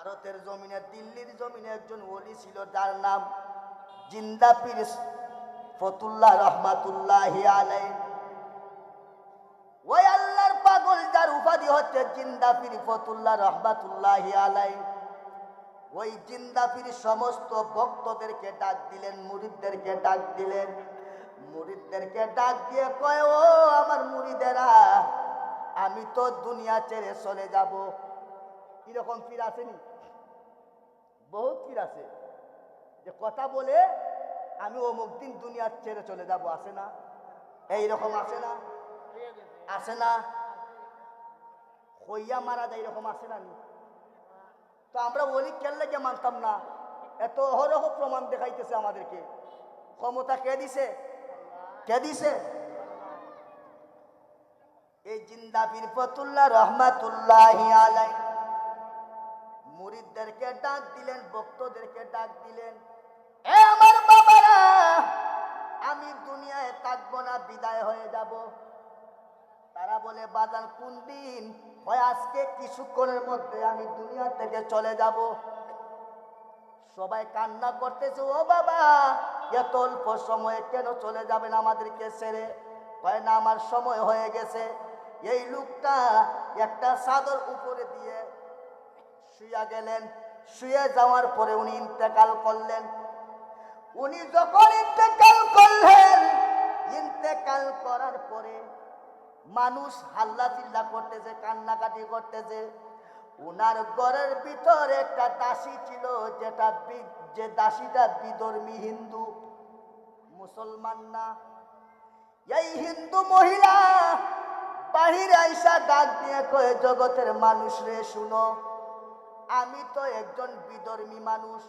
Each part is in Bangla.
ভারতের জমিনে, দিল্লির জমিনে একজন ওলি ছিল, যার নাম জিন্দা পীর ফতুল্লাহ রহমাতুল্লাহি আলাইহি। ওই আল্লাহর পাগল যার উপাধি হচ্ছে জিন্দা পীর ফতুল্লাহ রহমাতুল্লাহি আলাইহি। ওই জিন্দা পীর সমস্ত ভক্তদেরকে ডাক দিলেন, মুরিদদেরকে ডাক দিলেন। মুরিদদেরকে ডাক দিয়ে কয়, ও আমার মুরিদেরা, আমি তো দুনিয়া ছেড়ে চলে যাব। কিরকম পীর আসেনি? বহুত পীর আছে যে কথা বলে আমি অমুক দিন দুনিয়া ছেড়ে চলে যাব, আসে না? এইরকম আসে না? আসে না? হইয়া মারা যায়, এরকম আসে না? তো আমরা ওলি কেল্লাকে মানতাম না? এত অহরহ প্রমাণ দেখাইতেছে আমাদেরকে। ক্ষমতা কে দিছে? কে দিছে? এই জিন্দা পীর ফতুল্লাহ রহমাতুল্লাহি আলাইহি মুরিদদেরকে ডাক দিলেন, ভক্তদেরকে ডাক দিলেন, এ আমার বাবারা, আমি দুনিয়ায় থাকবো না, বিদায় হয়ে যাব। তারা বলে, বাজান কোন দিন? হয় আজকে কিছুক্ষণের মধ্যে আমি দুনিয়া থেকে চলে যাব। সবাই কান্না করতেছে, ও বাবা, এত অল্প সময়ে কেন চলে যাবেন আমাদেরকে ছেড়ে? হয় না, আমার সময় হয়ে গেছে। এই লোকটা একটা চাদর উপরে দিয়ে শুয়ে গেলেন। শুয়ে যাওয়ার পরে উনি ইন্তেকাল করলেন। উনি যখন ইন্তেকাল করলেন, ইন্তেকাল করার পরে মানুষ হাল্লা চিল্লা করতেছে, কান্নাকাটি করতেছে। উনার ঘরের ভিতরে একটা দাসী ছিল, যে দাসীটা বিধর্মী, হিন্দু, মুসলমান না। এই হিন্দু মহিলা বাহিরে আইসা ডাক দিয়ে কয়ে, জগতের মানুষ রে শুনো, আমি তো একজন বিধর্মী মানুষ,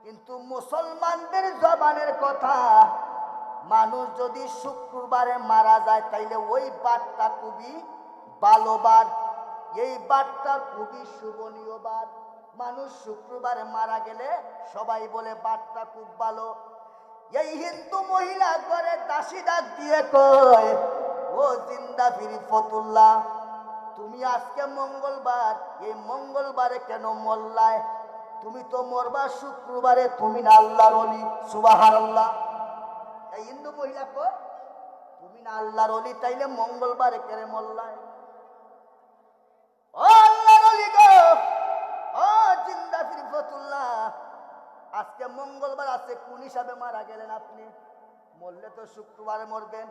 কিন্তু মুসলমানদের জবানের কথা, মানুষ যদি শুক্রবারে মারা যায় তাইলে ওই বারটা খুবই ভালো বার, এই বারটা খুবই শুভনীয় বার। মানুষ শুক্রবারে মারা গেলে সবাই বলে বারটা খুব ভালো। এই হিন্দু মহিলা করে দাসী ডাক দিয়ে কয়, ও জিন্দা পীর ফতুল্লাহ, তুমি আজকে মঙ্গলবার, এই মঙ্গলবারে কেন মরলায়? তুমি তো মরবা শুক্রবারে, তুমি না আল্লাহর ওলি। সুবহানাল্লাহ। এই হিন্দু মহিলা কয়, তুমি না আল্লাহর ওলি, তাইলে মঙ্গলবারে কেন মরলায়? ও আল্লাহর ওলি গো, ও জিন্দা পীর ফতুল্লাহ, আজকে মঙ্গলবার আছে, কোন হিসাবে মারা গেলেন আপনি? মরলে তো শুক্রবারে মরবেন।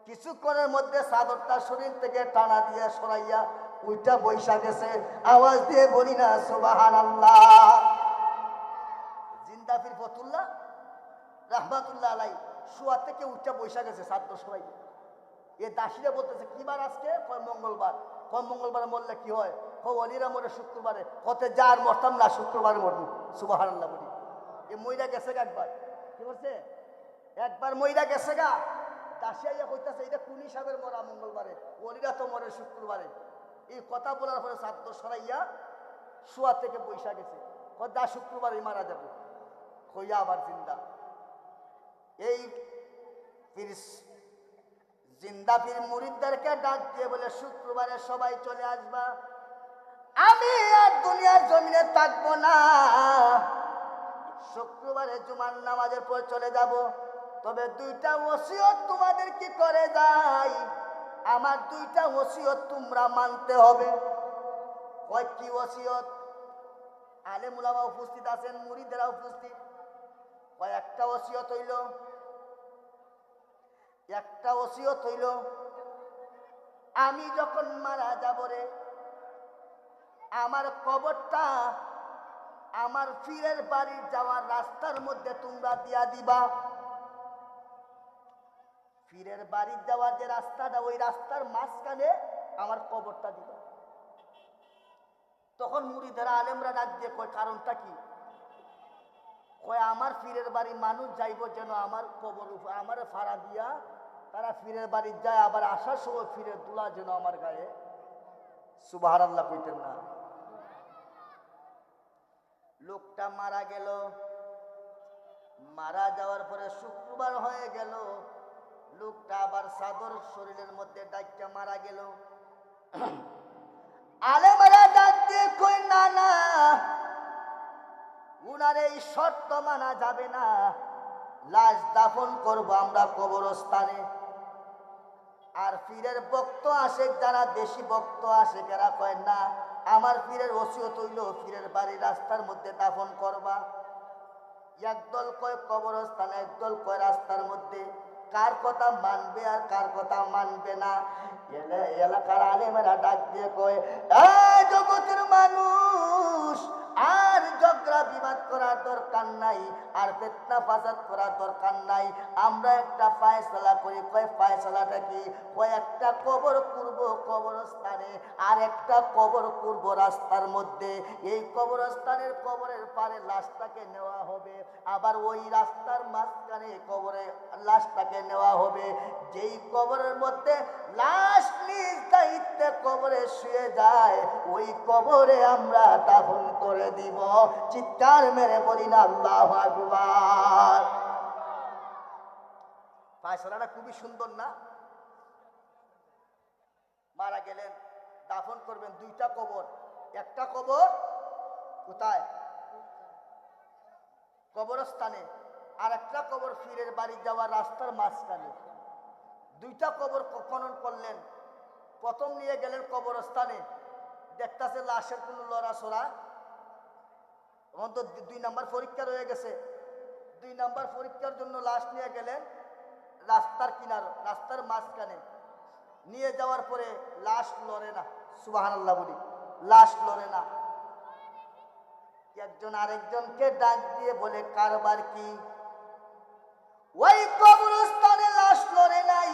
কিছুক্ষণের মধ্যে চাদরটা শরীর থেকে টানা দিয়ে সরাইয়া উইটা বৈশা গেছে। আওয়াজ দিয়ে বলি না সুবহানাল্লাহ। জিন্দা পীর ফতুল্লাহ রাহমাতুল্লাহ আলাইহি শোয়া থেকে উইটা বৈশা গেছে চাদর সরাইয়া। এ দাসীরা বলতেছে, কি বার আজকে? কয় মঙ্গলবার। কয় মঙ্গলবারে মরলে কি হয়? কয় অলিরা মরে শুক্রবারে। হতে যার মরতাম না, শুক্রবারে মরবো। সুবহানাল্লাহ বলি। এ মইরা গেছে গা একবার। কি বলছে? একবার মইরা গেছে গা। দাসিয়া কইতাছে, এটা কোন হিসাবের মরা মঙ্গলবারে? অলিরা তো মরে শুক্রবারে। এই কথা বলার পরে চাদর সরাইয়া শোয়া থেকে বৈশা গেছে। কয় দা শুক্রবারে মারা যাব। কইয়া আবার জিন্দা। এই জিন্দা পীর মুরিদদেরকে ডাক দিয়ে বলে, শুক্রবারে সবাই চলে আসবা, আমি আর দুনিয়ার জমিনে থাকবো না। শুক্রবারে জুমার নামাজের পর চলে যাব। তবে দুইটা ওসিয়ত তোমাদের কি করে যাই, আমার দুইটা ওসিয়ত তোমরা মানতে হবে। কয় কি ওসিয়ত? আলেম উলামা উপস্থিত আছেন, মুরিদেরা উপস্থিত। কয় একটা ওসিয়ত হইল, আমি যখন মারা যাব রে, আমার কবরটা আমার পীরের বাড়ি যাওয়ার রাস্তার মধ্যে তোমরা দিয়া দিবা। পীরের বাড়ি যাওয়ার যে রাস্তাটা, ওই রাস্তার মাঝখানে আমার কবরটা দিবা। তখন মুরিদেরা আলেমরা ডাক দিয়ে কয়, কারণটা কি? কয়, আমার পীরের বাড়ি মানুষ যাইব যেন আমার কবর উপর আমার ফাড়া দিয়া তারা পীরের বাড়ি যায়, আবার আসার সময় পীরের দুলা যেন আমার গায়ে। সুবহানাল্লাহ কইতেন না? লোকটা মারা গেল। মারা যাওয়ার পরে শুক্রবার হয়ে গেল। লোকটা আবার চাদর শরীরের মধ্যে ডাইকা মারা গেল। আলেমরা ডাক দিয়ে কই, না না, আপনার এই শর্ত মানা যাবে না, লাশ দাফন করব আমরা কবরস্থানে। আর পীরের ভক্ত আশেক যারা বেশি ভক্ত আশেক এরা কয় না, আমার পীরের ওসিয়ত হইল পীরের বাড়ি রাস্তার মধ্যে দাফন করবা। একদল কয় কবরস্থানে, একদল কয় রাস্তার মধ্যে। কার কথা মানবে আর কার কথা মানবে না? এলাকার আলেমেরা ডাক দিয়ে কয়, এই জগতের মানুষ, আর ঝগড়া বিবাদ করার দরকার নাই, আর ফিতনা ফাসাদ করার দরকার নাই। আমরা একটা ফায়সালা করি। কয় ফায়সালাটা কি? কয় একটা কবর করব কবরস্থানে, আর একটা কবর করব রাস্তার মধ্যে। এই কবরস্থানের কবরের পারে লাশটাকে নেওয়া হবে, আবার ওই রাস্তার মাঝখানে কবরে লাশটাকে নেওয়া হবে। যেই কবরের মধ্যে লাশ নিজ দায়িত্বে কবরে শুয়ে যায়, ওই কবরে আমরা দাফন করে দিব। চিৎকার মেরে বলি না আল্লাহু আকবার। ফায়সালাটা খুবই সুন্দর না? মারা গেলেন, দাফন করবেন দুইটা কবর। একটা কবর কোথায়? কবরস্থানে। আর একটা কবর পীরের বাড়ি যাওয়ার রাস্তার মাঝখানে। দুইটা কবর খনন করলেন। প্রথম নিয়ে গেলেন কবরস্থানে, দেখতেছে লাশের কোনো লড়াছড়া। অন্তত 2 নাম্বার পরীক্ষা রয়ে গেছে। 2 নাম্বার পরীক্ষার জন্য লাশ নিয়ে গেলেন রাস্তার কিনার, রাস্তার মাঝখানে। নিয়ে যাওয়ার পরে লাশ লড়ে না। সুবহানাল্লাহ বলি, লাশ লড়ে না। একজন আরেকজনকে ডাক দিয়ে বলে, কারবার কি? ওই কবরস্থানে লাশ লড়ে নাই,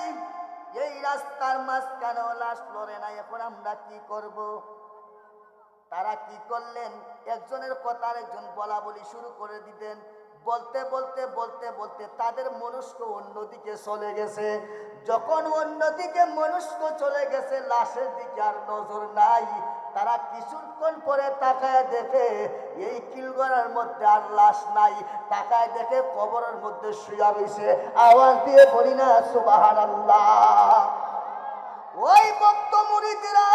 এই রাস্তার মাঝখানেও লাশ লড়ে নাই, এখন আমরা কি করব? তারা কি করলেন, একজনের কথা আরেকজন বলা বলি শুরু করে দিতেন। বলতে বলতে বলতে বলতে তাদের মনস্ক অন্যদিকে চলে গেছে। যখন অন্যদিকে মনস্ক চলে গেছে, লাশের দিকে আর নজর নাই। তারা কিছুক্ষণ পরে তাকায় দেখে এই কিলগড়ার মধ্যে আর লাশ নাই। তাকায় দেখে কবরের মধ্যে শুয়ে রয়েছে। আওয়াজ দিয়ে বলি না সুবহানাল্লাহ। ওই ভক্ত মুরিদরা,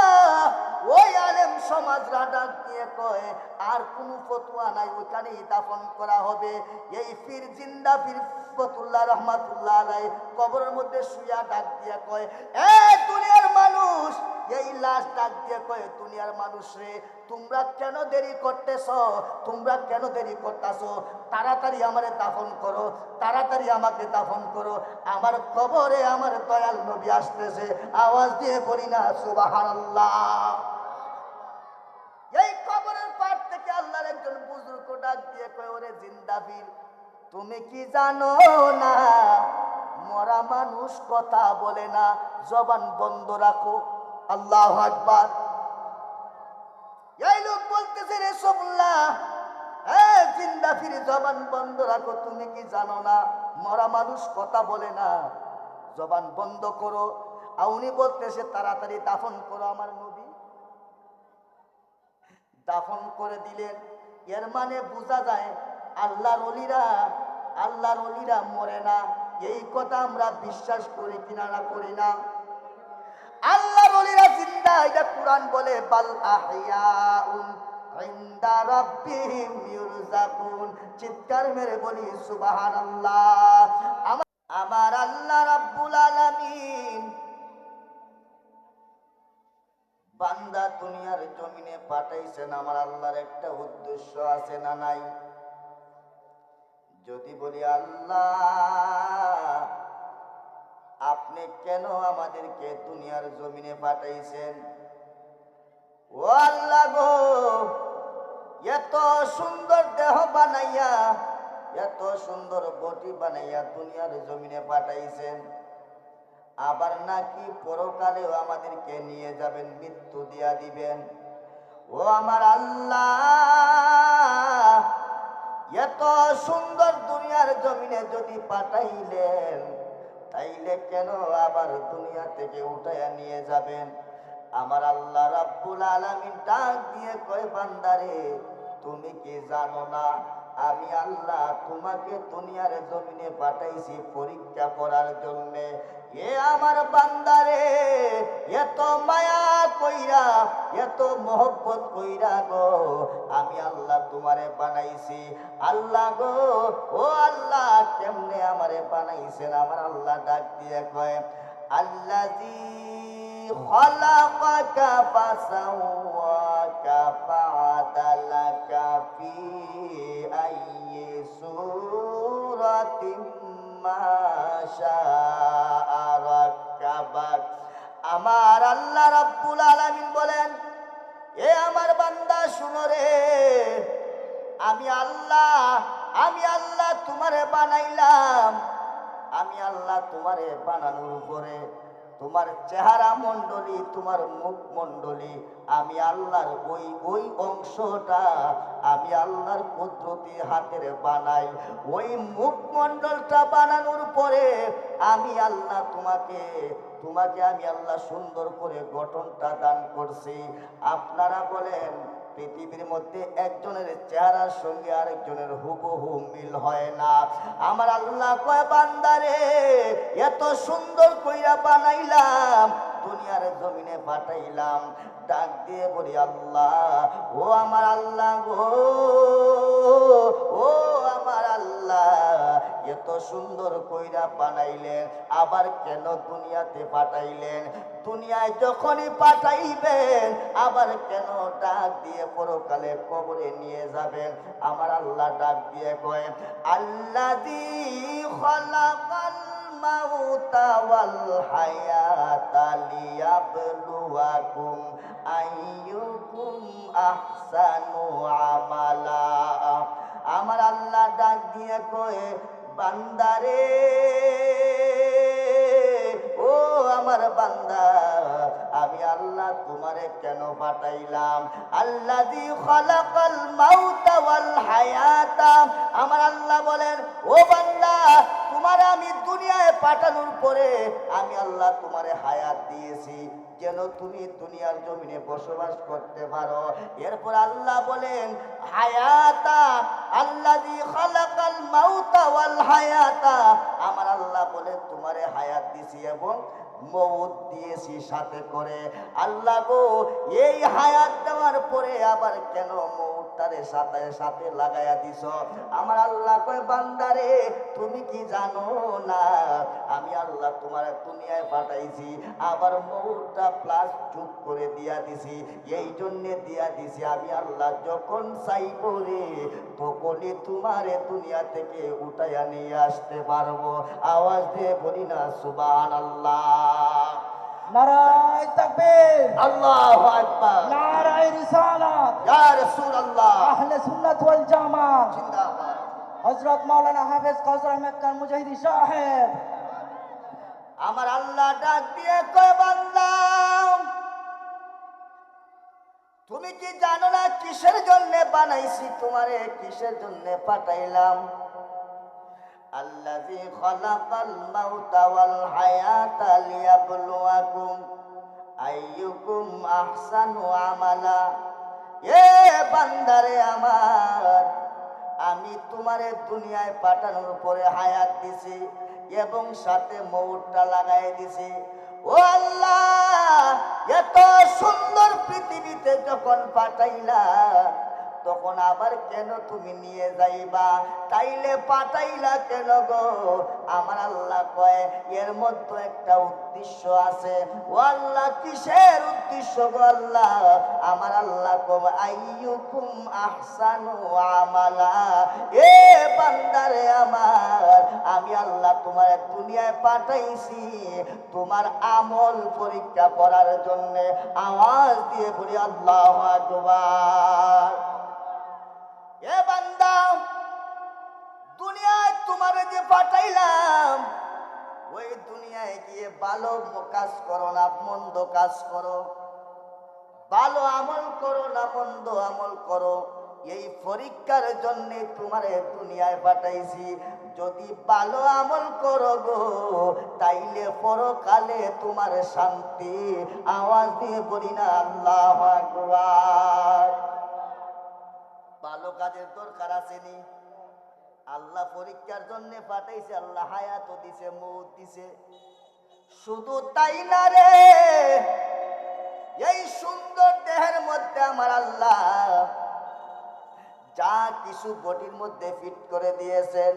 ওই আলেম সমাজরা ডাক দিয়ে কয়, আর কোন ফতোয়া নাই, ওইখানেই দাফন করা হবে। এই পীর জিন্দা পীর ফতুল্লাহ রহমাতুল্লাহ আলাইহি কবরের মধ্যে শুয়া ডাক দিয়ে কয়, এ দুনিয়ার মানুষ, এই লাশ ডাক দিয়ে কয়, দুনিয়ার মানুষ রে, তোমরা কেন দেরি করতেছ? তোমরা কেন দেরি করতেছ? তাড়াতাড়ি আমারে দাফন করো, তাড়াতাড়ি আমাকে দাফন করো। আমার কবরে আমার দয়াল নবী আসতেছে। আওয়াজ দিয়ে বলি না সুবহানাল্লাহ। এই কবরের পার থেকে আল্লাহর একজন বুজুর্গ ডাক দিয়ে কয়, ওরে জিন্দা বীর, তুমি কি জানো না মরা মানুষ কথা বলে না, জবান বন্ধ রাখো। আল্লাহু আকবার। এই লোক বলতেছে, রাসূলুল্লাহ, জিন্দা ফির জবান বন্ধ রাখো, তুমি কি জানো না মরা মানুষ কথা বলে না, জবান বন্ধ করো। আর উনি বলতেছে, তাড়াতাড়ি দাফন করো আমার নবী। দাফন করে দিলেন। এর মানে বোঝা যায় আল্লাহর ওলিরা মরে না। এই কথা আমরা বিশ্বাস করি কিনা না করি না? আল্লাহর ওলিরা জিন্দা, এটা কোরআন বলে, বাল আহইয়াউন ইনদা রাব্বিহিম ইউরযাকুন। চিৎকার মেরে বলি সুবহানাল্লাহ। আমার আল্লাহ রাব্বুল আলামিন বান্দা দুনিয়ার জমিনে পাঠাইছেন, আমার আল্লাহর একটা উদ্দেশ্য আছে না নাই? যদি বলি আল্লাহ আপনি কেন আমাদেরকে দুনিয়ার জমিনে পাঠাইছেন? ও আল্লাহ গো, এত সুন্দর দেহ বানাইয়া, এত সুন্দর বডি বানাইয়া দুনিয়ার জমিনে পাঠাইছেন, আবার নাকি পরকালেও আমাদেরকে নিয়ে যাবেন, মৃত্যু দিয়া দিবেন। ও আমার আল্লাহ, এত সুন্দর দুনিয়ার জমিনে যদি পাঠাইলেন, তাইলে কেন আবার দুনিয়া থেকে উঠাইয়া নিয়ে যাবেন? আমার আল্লাহ রাব্বুল আলামিন ডাক দিয়ে কয়, বান্দারে, তুমি কি জানো না আমি আল্লাহ তোমাকে দুনিয়ার জমিনে পাঠাইছি পরীক্ষা করার জন্যে। এ আমার বান্দারে, এত মায়া কইরা, এত মহব্বত কইরা গো আমি আল্লাহ তোমার তোমারে বানাইছি। আল্লাহ গো, ও আল্লাহ, কেমনে আমারে বানাইছেন? আমার আল্লাহ ডাক দিয়ে কয়, আল্লাযী খালাকাকা ফাসাওয়াকা ফাআদালাকা ফি আইয়ি সূরাতিম মা শাআ রাক্কাবাক। আমার আল্লাহ রাব্বুল আলামিন বলেন, এ আমার বান্দা শুনো রে, আমি আল্লাহ তোমারে বানাইলাম। আমি আল্লাহ তোমারে বানানোর উপরে তোমার চেহারা মণ্ডলী, তোমার মুখ মণ্ডলী, আমি আল্লাহর ওই অংশটা আমি আল্লাহর কুদরতি হাতের বানাই। ওই মুখ মণ্ডলটা বানানোর পরে আমি আল্লাহ তোমাকে আমি আল্লাহ সুন্দর করে গঠনটা দান করছি। আপনারা বলেন, পৃথিবীর মধ্যে একজনের চেহারার সঙ্গে আরেকজনের হুবহু মিল হয় না। আমার আল্লাহ কয়, বান্দারে এত সুন্দর কইরা বানাইলাম, দুনিয়ার জমিনে পাঠাইলাম, ডাক দিয়ে বলি, আল্লাহ, ও আমার আল্লাহ গো, ও আমার আল্লাহ, এত সুন্দর কইরা বানাইলেন, আবার কেন দুনিয়াতে পাঠাইলেন? দুনিয়ায় যখনই পাঠাইবেন আবার কেন ডাক দিয়ে পরকালে কবরে নিয়ে যাবেন? আমার আল্লাহ ডাক দিয়ে কয়, আল্লাযী খালাকাল মাউতা ওয়াল হায়াতা লিয়াবলুয়াকুম আইয়ুকুম আহসানু আমালা। আমার আল্লাহ ডাক দিয়ে কয়, বান্দারে, ও আমার বান্দা, আমি আল্লাহ তোমারে কেন পাঠাইলাম? আল্লাযী খালাকাল মাউতা ওয়াল হায়াতা। আমার আল্লাহ বলেন, ও বান্দা, তোমারে আমি দুনিয়ায় পাঠানোর পরে আমি আল্লাহ তোমারে হায়াত দিয়েছি, যেন তুমি দুনিয়ার জমিনে বসবাস করতে পারো। এরপর আল্লাহ বলেন, হায়াতা, আল্লাযী খালাকাল মাউতা ওয়াল হায়াতা। আমার আল্লাহ বলেন, তোমারে হায়াত দিয়েছি এবং মউত দিয়েছি সাথে করে। আল্লাহ গো, এই হায়াত দেওয়ার পরে আবার কেন মউতটারে সাথে সাথে লাগাইয়া দিছ? আমার আল্লাহ কয়, বান্দারে, তুমি কি জানো না আমি আল্লাহ তোমার দুনিয়ায় পাঠাইছি, আবার মউতটা প্লাস যোগ করে দিয়া দিছি। এই জন্যে দিয়া দিছি, আমি আল্লাহ যখন চাইব রে তখনই তোমারে দুনিয়া থেকে উঠাইয়া নিয়ে আসতে পারবো। আওয়াজ দিয়ে বলি না সুবহানাল্লাহ। নারায়ে তাকবীর, আল্লাহু আকবার, নারায়ে রিসালাত, ইয়া রাসূলুল্লাহ, আহলে সুন্নাত ওয়াল জামাত, জিন্দাবাদ। হযরত মাওলানা হাফেজ কাউসার আহমদ খান মুজাহিদি সাহেব। আমার আল্লাহ ডাক দিয়ে কয়, বান্দা, তুমি কি জানো না কিসের জন্য বানাইছি তোমারে, কিসের জন্য পাঠাইলাম? আল্লাযী খালাকাল মাউতা ওয়াল হায়াতা লিয়াবলুয়াকুম আইয়ুকুম আহসানু আমালা। এ বান্দারে আমার, আমি তোমারে দুনিয়ায় পাঠানোর পরে হায়াত দিছি এবং সাথে মউতটা লাগাই দিছি। ও আল্লাহ, এত সুন্দর পৃথিবীতে যখন পাঠাইলা তখন আবার কেন তুমি নিয়ে যাইবা? তাইলে পাঠাইলা কেন গো? আমার আল্লাহ কয়, এর মধ্যে একটা উদ্দেশ্য আছে। ও আল্লাহ, কিসের উদ্দেশ্য গো আল্লাহ? আমার আল্লাহ কয়, আইয়ুকুম আহসানু আমালা। এ বান্দারে আমার, আমি আল্লাহ তোমার দুনিয়ায় পাঠাইছি তোমার আমল পরীক্ষা করার জন্য। আওয়াজ দিয়ে বলি আল্লাহু আকবার। এ বান্দা, দুনিয়ায় তোমারে যে পাঠাইলাম, ওই দুনিয়ায় গিয়ে ভালো কাজ করো না মন্দ কাজ করো, ভালো আমল করো না মন্দ আমল করো, এই পরীক্ষার জন্য তোমারে দুনিয়ায় পাঠাইছি। যদি ভালো আমল করো গো, তাইলে পরকালে তোমার শান্তি। আওয়াজ দিয়ে বলি না আল্লাহু আকবার। ভালো কাজের দরকার আছে নি? আল্লাহ পরীক্ষার জন্য পাঠাইছে, আল্লাহ হায়াত দিছে, মউত দিছে। শুধু তাই না রে, এই সুন্দর দেহের মধ্যে আমার আল্লাহ যা কিছু বডির মধ্যে ফিট করে দিয়েছেন,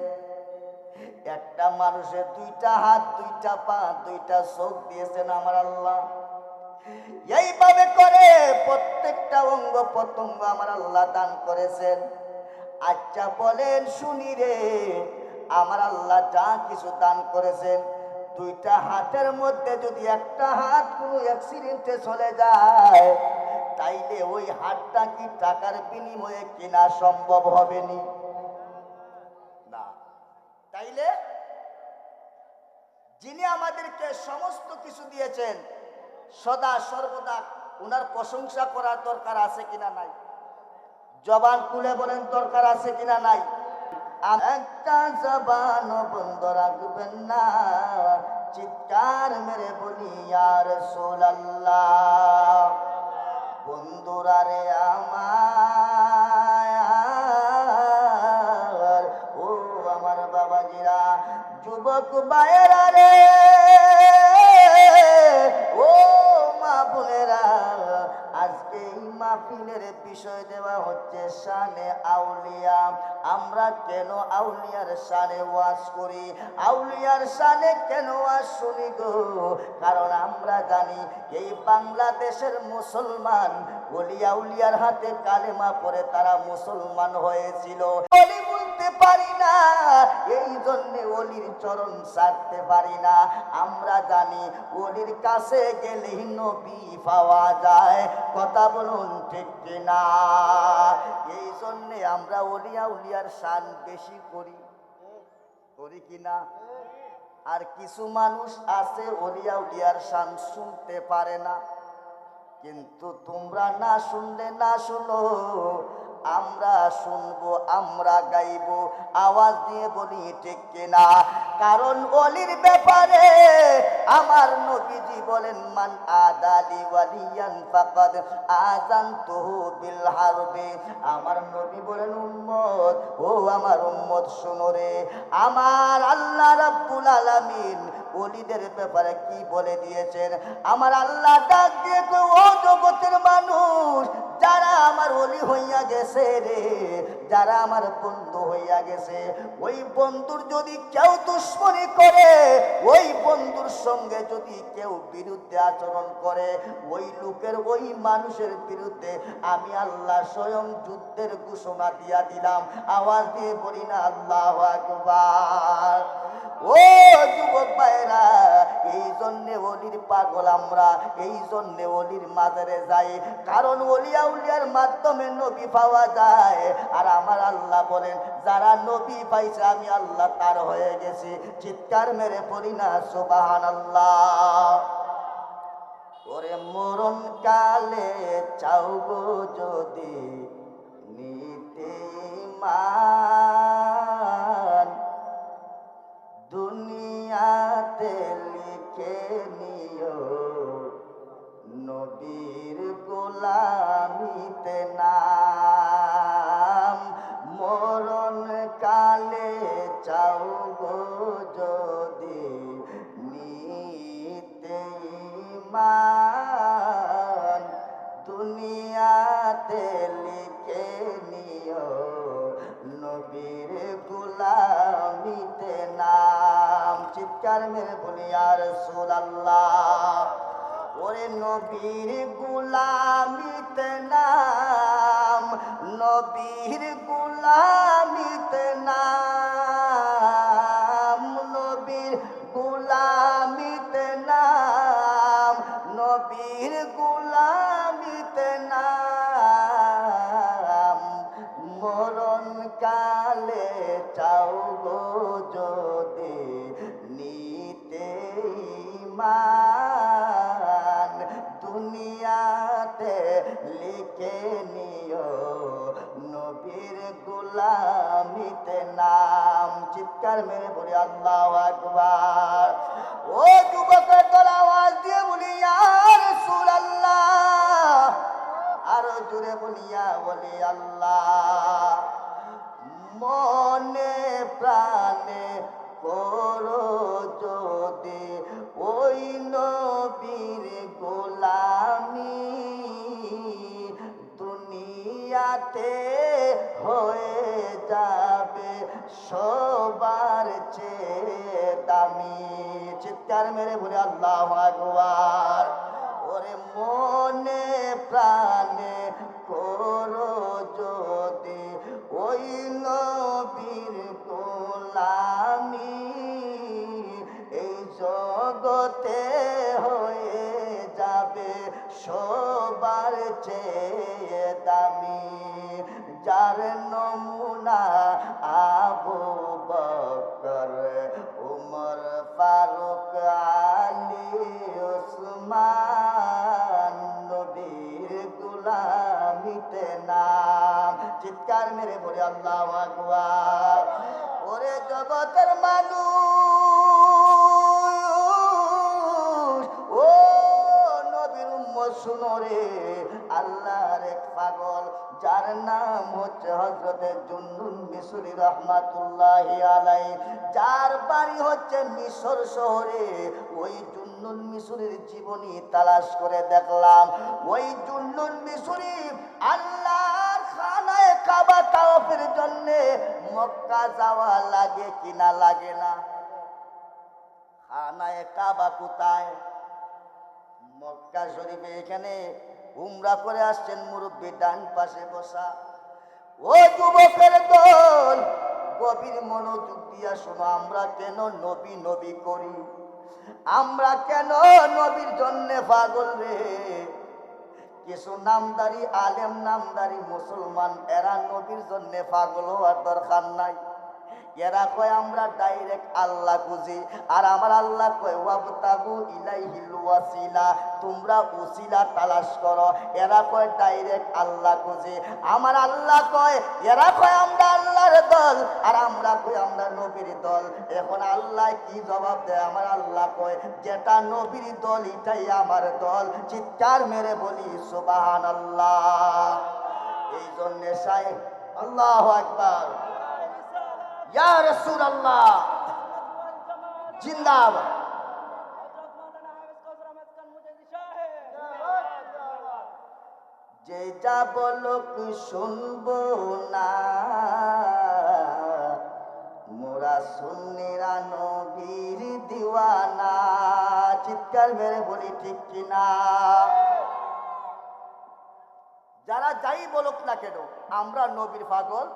একটা মানুষের 2টা হাত, 2টা পা, 2টা চোখ দিয়েছেন আমার আল্লাহ। এইভাবে করে প্রত্যেকটা অঙ্গ প্রত্যঙ্গ আমার আল্লাহ দান করেছেন। আচ্ছা বলেন শুনি রে, আমার আল্লাহ যা কিছু দান করেছেন, 2টা হাতের মধ্যে যদি একটা হাত কোনো অ্যাক্সিডেন্টে চলে যায়, তাইলে ওই হাতটা কি টাকার বিনিময়ে কেনা সম্ভব হবে নি? না। তাইলে যিনি আমাদেরকে সমস্ত কিছু দিয়েছেন, সদা সর্বদা উনার প্রশংসা করার দরকার আছে কিনা নাই? জবান খুলে বলেন দরকার আছে কিনা নাই? একটা জবান বন্ধ রাখবেন না, চিৎকার মেরে বলি ইয়া রাসূলুল্লাহ। বন্ধুরা রে আমার, ও আমার বাবাজিরা, যুবক ভাইয়েরা রে, ও মা বোনেরা, আজকে এই মাহফিলের বিষয় দেওয়া হচ্ছে শানে আউলিয়া। আমরা কেন আউলিয়ার শানে ওয়াজ করি, আউলিয়ার শানে কেন ওয়াজ শুনি গো? কারণ আমরা জানি এই বাংলাদেশের মুসলমান ওলি আউলিয়ার হাতে কালেমা পড়ে তারা মুসলমান হয়েছিল। ওলি বলতে পারি না, এই জন্য ওলির চরণ ছাড়তে পারি না। আমরা জানি ওলির কাছে গেলেই নবী পাওয়া যায়। কথা বলুন ঠিক কিনা? এই জন্যে আমরা ওলি আউলিয়ার শান বেশি করি, করি কিনা? আর কিছু মানুষ আছে ওলি আউলিয়ার শান শুনতে পারে না, কিন্তু তোমরা না শুনলে না শুনো, আমরা শুনবো, আমরা গাইবো, আওয়াজ দিয়ে বলি ঠিক কিনা? কারণ ওলির ব্যাপারে আমার নবীজি বলেন, মান আদালি ওয়ালিয়ান ফাকাদ আযানতুহু বিল হারবি। আমার নবী বলেন, উম্মত, ও আমার উম্মত শোনো রে, আমার আল্লাহ রাব্বুল আলামিন ওলিদের ব্যাপারে কি বলে দিয়েছেন? আমার আল্লাহ ডাক দিয়ে কই, ও জগতের মানুষ, যারা আমার ওলি হইয়া গেছে রে, যারা আমার বন্ধু হইয়া গেছে, ওই বন্ধুর যদি কেউ দুশ্মনী করে, ওই বন্ধুর সঙ্গে যদি কেউ বিরুদ্ধে আচরণ করে, ওই লোকের, ওই মানুষের বিরুদ্ধে আমি আল্লাহ স্বয়ং যুদ্ধের ঘোষণা দিয়া দিলাম। আওয়াজ দিয়ে বলি না আল্লাহু আকবার? ও যুবক ভাইরা, এই জন্যে ওলির পাগল আমরা, এই জন্যে ওলির মাজারে যাই, কারণ ওলি আউলিয়ার মাধ্যমে নবী পাওয়া যায়। আর আমার আল্লাহ বলেন, যারা নবী পাইছে আমি আল্লাহ তার হয়ে গেছি। চিৎকার মেরে পড়ি না সুবহানাল্লাহ। ওরে মরণ কালে চাও গো যদি নিতে মান, দুনিয়াতে লিখে নিও নবীর গোলামিতে নাম। মরণ কালে চাও গো যদি নিতে মান, দুনিয়াতে লিখে নিও নবীর গোলামিতে নাম। চিৎকার মেরে বলি ইয়া রাসূলুল্লাহ। ওরে নবীর গোলামিতে নাম, নবীর গোলামিতে নাম, নবীর গোলামিতে নাম, নবীর গোলামিতে নাম। মরণ কালে চাও গো যদি নিতে মান, দুনিয়াতে লিখে নিও নবীর গোলামিতে নাম। চিৎকার মেরে বলি আল্লাহু আকবার। ও যুবকের দল, আওয়াজ দিয়ে বলি ইয়া রাসূলুল্লাহ। আরো জোরে বলিয়া বলি আল্লাহ। মনে প্রাণে করো যদি ওই নবীর গোলামি, দুনিয়াতে হয়ে যাবে সবার চেয়ে দামি। চিৎকার মেরে বলে আল্লাহু আকবার। ওরে মনে প্রাণে করো যদি ওই নবীর গোলামি, এই জগতে হয়ে যাবে সবার চেয়ে দামি। যার নমুনা আবু বকর, উমর, ফারুক, আলী, ওসমান, নবীর গোলামিতে নাম। চিৎকার মেরে বলে আল্লাহু আকবার। ওরে জগতের মানুষ, ও নবীর উম্মত শুনো রে, আল্লাহর এক পাগল যার নাম হচ্ছে হযরতে জুন্নুন মিসরি রাহমাতুল্লাহি আলাইহি, যার বাড়ি হচ্ছে মিশর শহরে। ওই জুন্নুন মিসরির জীবনী তালাশ করে দেখলাম, ওই জুন্নুন মিসরি আল্লাহর খানায়ে কাবা তাওয়াফের জন্য মক্কা যাওয়া লাগে কিনা লাগে না? খানায়ে কাবা কোথায়? মক্কা শরীফে। এখানে উমরা করে আসছেন মুরব্বী ডান পাশে বসা। ও যুবকের দল, গভীর মনোযোগ দিয়া শোনো। আমরা কেন নবী নবী করি? আমরা কেন নবীর জন্য পাগল রে? কিছু নামদারি আলেম, নামদারি মুসলমান, এরা নবীর জন্য পাগল হওয়ার দরকার নাই। এরা কয় আমরা ডাইরেক্ট আল্লাহ খুঁজি, আর আমার আল্লাহ কয় ওয়াবতাগু ইলাইহিল ওয়াসিলা, তোমরা ওসিলা তালাশ করো। এরা কয় ডাইরেক্ট আল্লাহ খুঁজি, আমার আল্লাহ কয়, এরা কয় আমরা আল্লাহর দল, আর আমরা কই আমরা নবীর দল। এখন আল্লাহ কি জবাব দেয়? আমার আল্লাহ কয় যেটা নবীর দল এটাই আমার দল। চিৎকার মেরে বলি সুবহানাল্লাহ। এই জন্য সাহেব আল্লাহু আকবার, ইয়া রাসূলুল্লাহ জিন্দাবাদ। যে যা বলুক শুনবো না, মোরা সুন্নিরা নবীর দিওয়ানা। চিৎকার মেরে বলি ঠিক কিনা? যারা যাই বলুক না কেন, আমরা নবীর পাগল,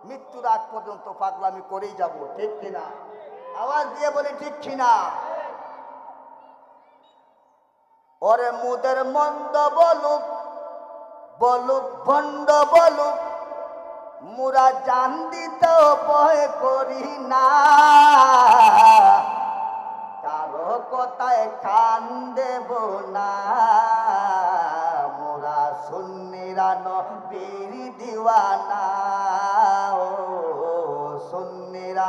মৃত্যুর আগ পর্যন্ত পাগলামি করেই যাব। ঠিক কিনা? আওয়াজ দিয়ে বলি ঠিক কিনা? ওরে মুদের মন্দ বলুক, বলুক ভণ্ড বলুক, মুরা জান দিতেও ভয় করি না। কারো কথায় কান দেব না, মোরা সুন্নিরা নবীর দিওয়ানা। ও সুন্নিরা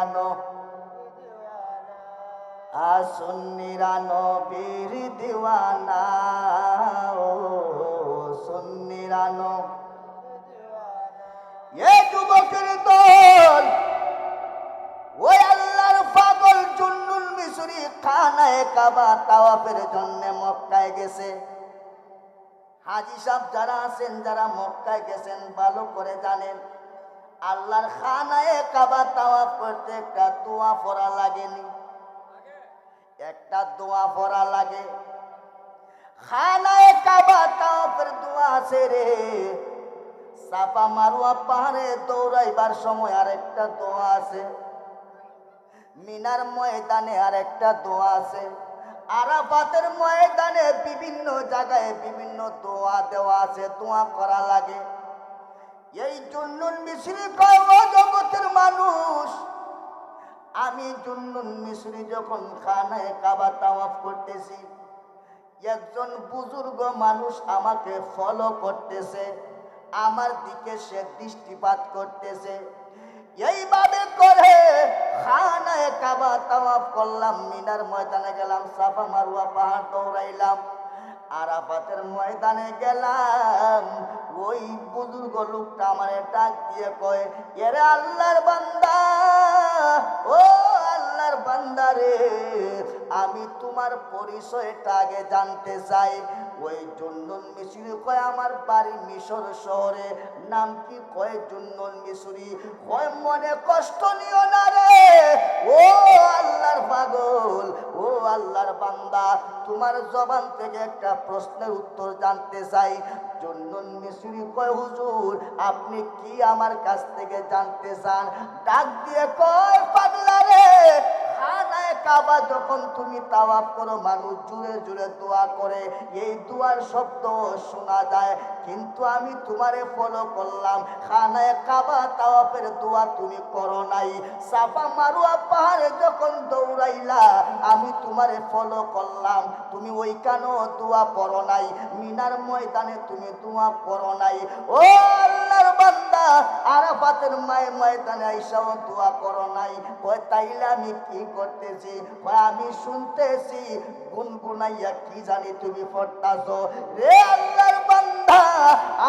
সুন্নিরা নবীর দিওয়ানা। ও সুন্নিরা এ যুবকের দল, ওই আল্লাহর পাগল জুন্নুন মিসরি খানায়ে কাবা তাওয়াফের জন্য মক্কায় গেছে। হাজী সাহেব যারা আছেন, যারা মক্কায় গেছেন, ভালো করে জানেন আল্লাহর খানায়ে কাবা তাওয়াফ করতে একটা দোয়া পড়া লাগেনি? একটা দোয়া পড়া লাগে। খানায়ে কাবা তাওয়াফের দোয়া আছে রে। সাফা মারওয়া পাহাড়ে দৌড়াইবার সময় আরেকটা দোয়া আছে। মিনার ময়দানে আরেকটা দোয়া আছে। আরাফাতের ময়দানে বিভিন্ন জায়গায় বিভিন্ন দোয়া দেওয়া আছে, দোয়া করা লাগে। এই জুন্নুন মিসরি কয়, ও জগতের মানুষ, আমি জুন্নুন মিসরি যখন খানায়ে কাবা তাওয়াফ করতেছি, একজন বুজুর্গ মানুষ আমাকে ফলো করতেছে, আমার দিকে সে দৃষ্টিপাত করতেছে। এইভাবে করে খানায়ে কাবা তাওয়াফ করলাম, মিনার ময়দানে গেলাম, সাফা মারওয়া পাহাড় দৌড়াইলাম, আরাফাতের ময়দানে গেলাম। ওই বুজুর্গ লোকটা আমারে ডাক দিয়ে কয়, এরে আল্লাহর বান্দা, ও আল্লাহর বান্দা রে, আমি তোমার পরিচয়টা আগে জানতে চাই। ওই জুন্নুন মিশরি কয় আমার বাড়ি মিশর শহরে। নাম কি? কয় জুন্নুন মিশরি। কয় মনে কষ্ট নিও না রে ও আল্লাহর পাগল, ও আল্লাহর বান্দা, তোমার জবান থেকে একটা প্রশ্নের উত্তর জানতে চাই। জুন্নুন মিশরি কয় হুজুর আপনি কি আমার কাছ থেকে জানতে চান? ডাক দিয়ে কয় পাগলা রে, খানায়ে কাবা যখন তুমি তাওয়াফ করো মানুষ জুড়ে জুড়ে দোয়া করে, এই দোয়ার শব্দ শোনা যায়, কিন্তু আমি তোমারে ফলো করলাম, খানায়ে কাবা তাওয়াফের দোয়া তুমি করো নাই। সাফা মারুয়া পাহাড়ে যখন দৌড়াইলা আমি তোমারে ফলো করলাম, তুমি ওইখানেও দোয়া পড়ো নাই। মিনার ময়দানে তুমি দোয়া পড়ো নাই। ও আল্লাহর বান্দা, আরাফাতের ময়দানে আইসাও দোয়া করো নাই। কয় তাইলে আমি কি করতেছি? কয় আমি শুনতেছি গুনগুনাইয়া কি জানি তুমি পড়তাছো। রে আল্লাহর বান্দা,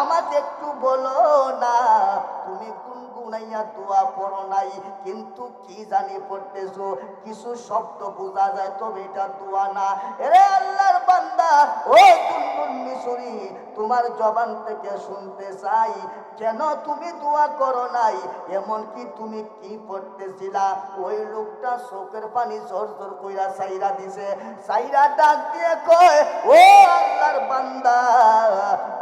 আমাকে একটু বলো না, তুমি গুনগুনাইয়া দোয়া পড়ো নাই, কিন্তু কি জানি পড়তেছো, কিছু শব্দ বোঝা যায়, তবে এটা দোয়া না। রে আল্লাহর বান্দা, ও জুন্নুন মিশরি, তোমার জবান থেকে শুনতে চাই, কেন তুমি দোয়া করো নাই? এমন কি তুমি কি পড়তেছিলা? ওই লোকটা চোখের পানি জোর জোর কইরা সাইরা দিছে। সাইরা ডাক দিয়ে কয়, ও আল্লাহর বান্দা,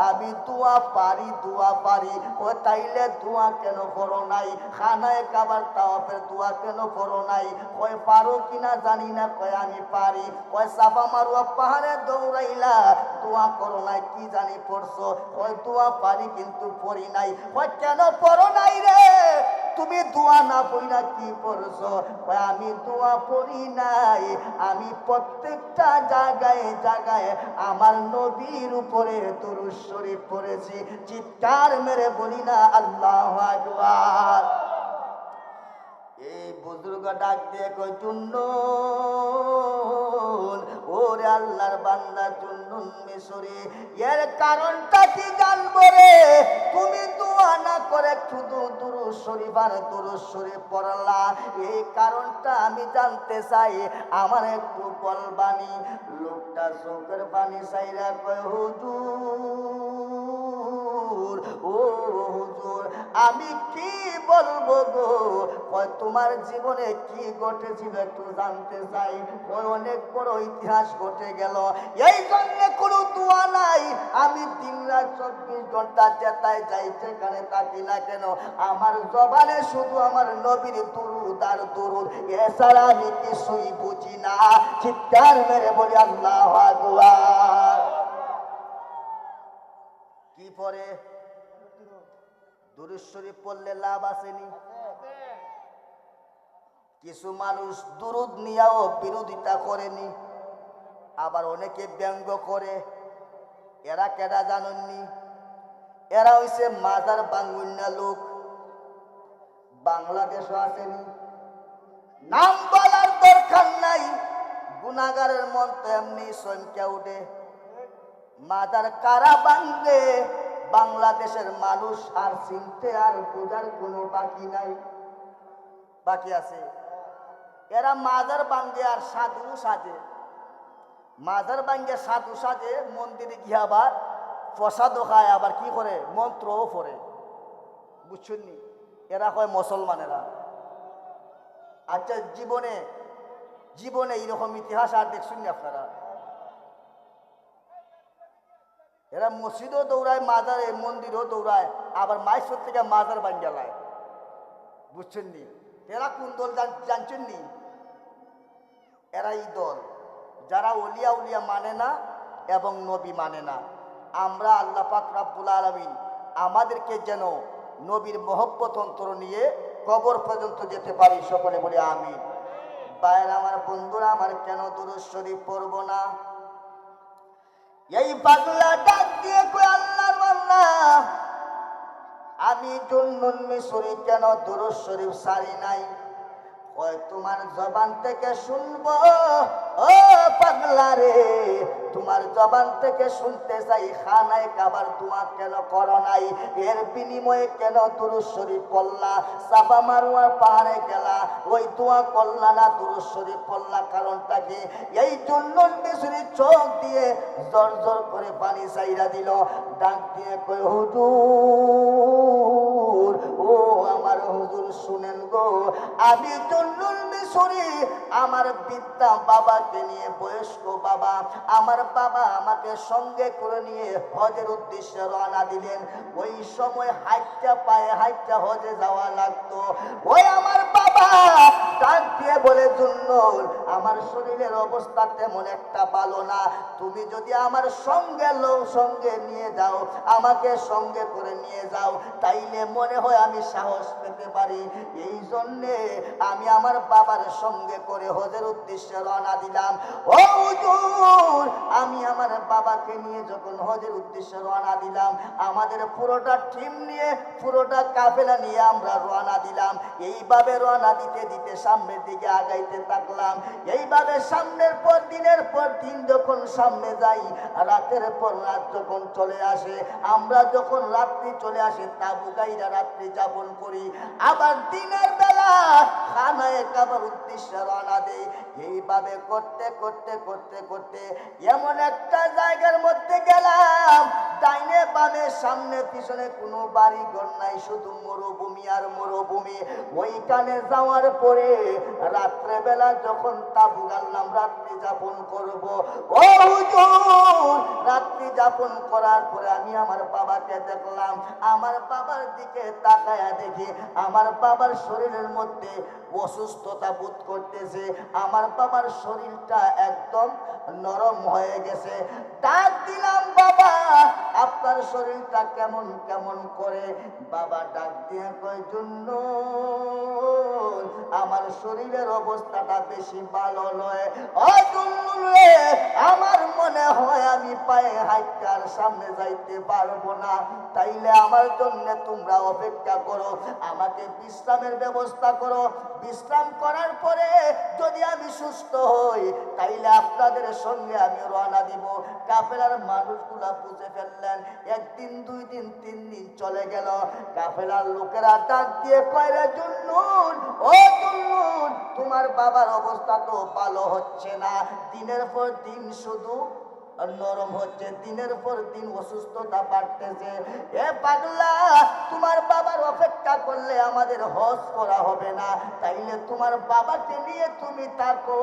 আমি দোয়া পারি, দোয়া পারি। ও তাইলে দোয়া কেন পড়ো নাই? খানায়ে কাবার তাওয়াফের দোয়া কেন পড়ো নাই? কয় পারো কিনা জানি না। কয় আমি পারি। কয় সাফা মারুয়া পাহাড়ে দৌড়াইলা দোয়া করো নাই, কি জানি পড়ছো। কয় দোয়া পারি কিন্তু পড়ি নাই। কয় কেন পড়ো নাই রে? তুমি দোয়া না পড়িনা কি পড়ছো? কয় আমি দোয়া পড়ি নাই, আমি প্রত্যেকটা জায়গায় জায়গায় আমার নবীর উপরে দুরূদ শরীফ পড়েছি। চিৎকার মেরে বলি না আল্লাহু আকবার। এই বুজুর্গ ডাক দিয়ে কই, জুন্নুন, ওরে আল্লাহর বান্দা জুন্নুন মিশরি, এর কারণটা কি জানবো রে? তুমি দোয়া না করে শুধু দুরূদ শরীফ আর দুরূদ শরীফ পড়লা, এই কারণটা আমি জানতে চাই, আমার একটু বলবানি। লোকটা চোখের পানি চাইরা কয়, হুজুর, ও হুজুর, আমি কি বলবো গো? কয় তোমার জীবনে কি ঘটেছিল একটু জানতে চাই। ওই অনেক বড় ইতিহাস ঘটে গেল, এই জন্য কোনো দোয়া নাই। আমি দিন রাত 24 ঘন্টা যেতায় যাই, যেখানে থাকি না কেন, আমার জবানে শুধু আমার নবীর দুরূদ আর দুরূদ, এছাড়া আমি কিছুই বুঝি না। চিৎকার মেরে বলি আল্লাহু আকবার। কি পরে? দুরূদ শরীফ পড়লে লাভ আসেনি? কিছু মানুষ দুরূদ নিয়েও বিরোধিতা করেনি, আবার অনেকে ব্যঙ্গ করে। এরা কেডা জানেননি? এরা হইছে মাজার বাঙ্গুন্যা লোক। বাংলাদেশও আসেনি, নাম বলার দরকার নাই, গুনাহগারের মন তো এমনি চমকে উঠে। মাজার কারা ভাঙ্গে বাংলাদেশের মানুষ আর চিনতে আর বোঝার কোনো বাকি নাই। বাকি আছে? এরা মাজার ভাঙ্গে আর সাধু সাজে। মাজার ভাঙ্গে সাধু সাজে, মন্দিরে গিয়ে আবার প্রসাদও খায়, আবার কি করে মন্ত্রও পড়ে। বুঝছেন নি? এরা হয় মুসলমানেরা। আচ্ছা, জীবনে জীবনে এইরকম ইতিহাস আর দেখছেন না আপনারা? এরা মসজিদও দৌড়ায়, মাজারে মন্দিরও দৌড়ায়, আবার মাইসর থেকে মাজার বাঙ্গালায়। বুঝছেন নি? এরা কোন দল জানছেন নি? এরা এই দল যারা ওলিয়া উলিয়া মানে না এবং নবী মানে না। আমরা আল্লাহ পাক রব্বুল আলামিন আমাদেরকে যেন নবীর মহব্বত অন্তর নিয়ে কবর পর্যন্ত যেতে পারি, সকলে বলি আমিন। ভাইয়েরা আমার, বন্ধুরা আমার, কেন দুরূদ শরীফ পড়ব না? এই পাগলা ডাক দিয়ে কই, আল্লাহর বান্দা, আমি জুন্নুন মিশরি কেন দুরূদ শরীফ সারি নাই? ওই তোমার জবান থেকে শুনবো ও পাগলা রে, তোমার জবান থেকে শুনতে চাই খানায় কাবার দোয়া কেন করো নাই, এর বিনিময়ে কেন দুরূদ শরীফ পড়লা, সাফা মারওয়ার পাহাড়ে গেলা ওই দোয়া করলা না, দুরূদ শরীফ পড়লা, কারণটা কি? এই জন্য মিশরি চোখ দিয়ে জর জর করে পানি চাইরা দিল, ডাক দিয়ে কই হুজুর, ও আমার হুজুর শুনেন গো, আমি জন্নুল মিশরি আমার বিদ্যা বাবাকে নিয়ে, বয়স্ক বাবা, আমার বাবা আমাকে সঙ্গে করে নিয়ে হজের উদ্দেশ্যে রওনা দিলেন। ওই সময় হাইটটা পায়ে হাইটটা হজে যাওয়া লাগতো। ওই আমার বাবা ডাক দিয়ে বলে, জন্নুল আমার শরীরের অবস্থা তেমন একটা ভালো না, তুমি যদি আমার সঙ্গে নিয়ে যাও, আমাকে সঙ্গে করে নিয়ে যাও, তাইলে মনে হয় আমি সাহস পেতে পারি। এই জন্যে আমি আমার বাবার সঙ্গে করে হজের উদ্দেশ্যে রওনা দিলাম। ও হুজুর, আমি আমার বাবাকে নিয়ে যখন হজের উদ্দেশ্যে রওনা দিলাম, আমাদের পুরোটা টিম নিয়ে, পুরোটা কাফেলা নিয়ে আমরা রওনা দিলাম। এইভাবে রওনা দিতে দিতে সামনের দিকে আগাইতে থাকলাম। এইভাবে সামনের পর দিনের পর দিন যখন সামনে যাই, রাতের পর রাত যখন চলে আসে, আমরা যখন রাত্রি চলে আসে তাবু গাইরা রাত্রি যাপন করি, আবার দিনের বেলা খানায় কাবার উদ্দেশ্যে রওনা দেই। এইভাবে করতে করতে করতে করতে এমন একটা জায়গার মধ্যে গেলাম, ডাইনে বামে সামনে পিছনে কোনো বাড়ি ঘর নাই, শুধু মরুভূমি আর মরুভূমি। ওইখানে যাওয়ার পরে রাত্রে বেলা যখন তাবু গাড়লাম রাত্রি যাপন করব, ও হুজুর, রাত্রি যাপন করার পরে আমি আমার বাবাকে দেখলাম। আমার বাবার দিকে তাকায়া দেখি আমার বাবার শরীরের মধ্যে অসুস্থতা বোধ করতেছে, আমার বাবার শরীরটা একদম নরম হয়ে গেছে। ডাক দিলাম, বাবা আপনার শরীরটা কেমন কেমন করে? বাবা ডাক দিয়ে কয়, জন্নুল আমার শরীরের অবস্থাটা বেশি ভালো নয়, ও জন্নুল রে, আমার মনে হয় আমি পায়ে হাইটার সামনে যাইতে পারবো না, তাইলে আমার জন্য তোমরা অপেক্ষা করো, আমাকে বিশ্রামের ব্যবস্থা করো, বিশ্রাম করার পরে যদি আমি সুস্থ হই তাইলে আপনাদের সঙ্গে আমি রওনা দিব। কাফেলার মানুষগুলা বুঝে ফেললেন, একদিন দুই দিন তিন দিন চলে গেল, কাফেলার লোকেরা ডাক দিয়ে কয়, রে জন্নুল, ও জন্নুল, তোমার বাবার অবস্থা তো ভালো হচ্ছে না, দিনের পর দিন শুধু নরম হচ্ছে, দিনের পর দিন অসুস্থতা বাড়তেছে। এ পাগলা, তোমার বাবার অপেক্ষা করলে আমাদের হজ করা হবে না, তাইলে তোমার বাবাকে নিয়ে তুমি থাকো,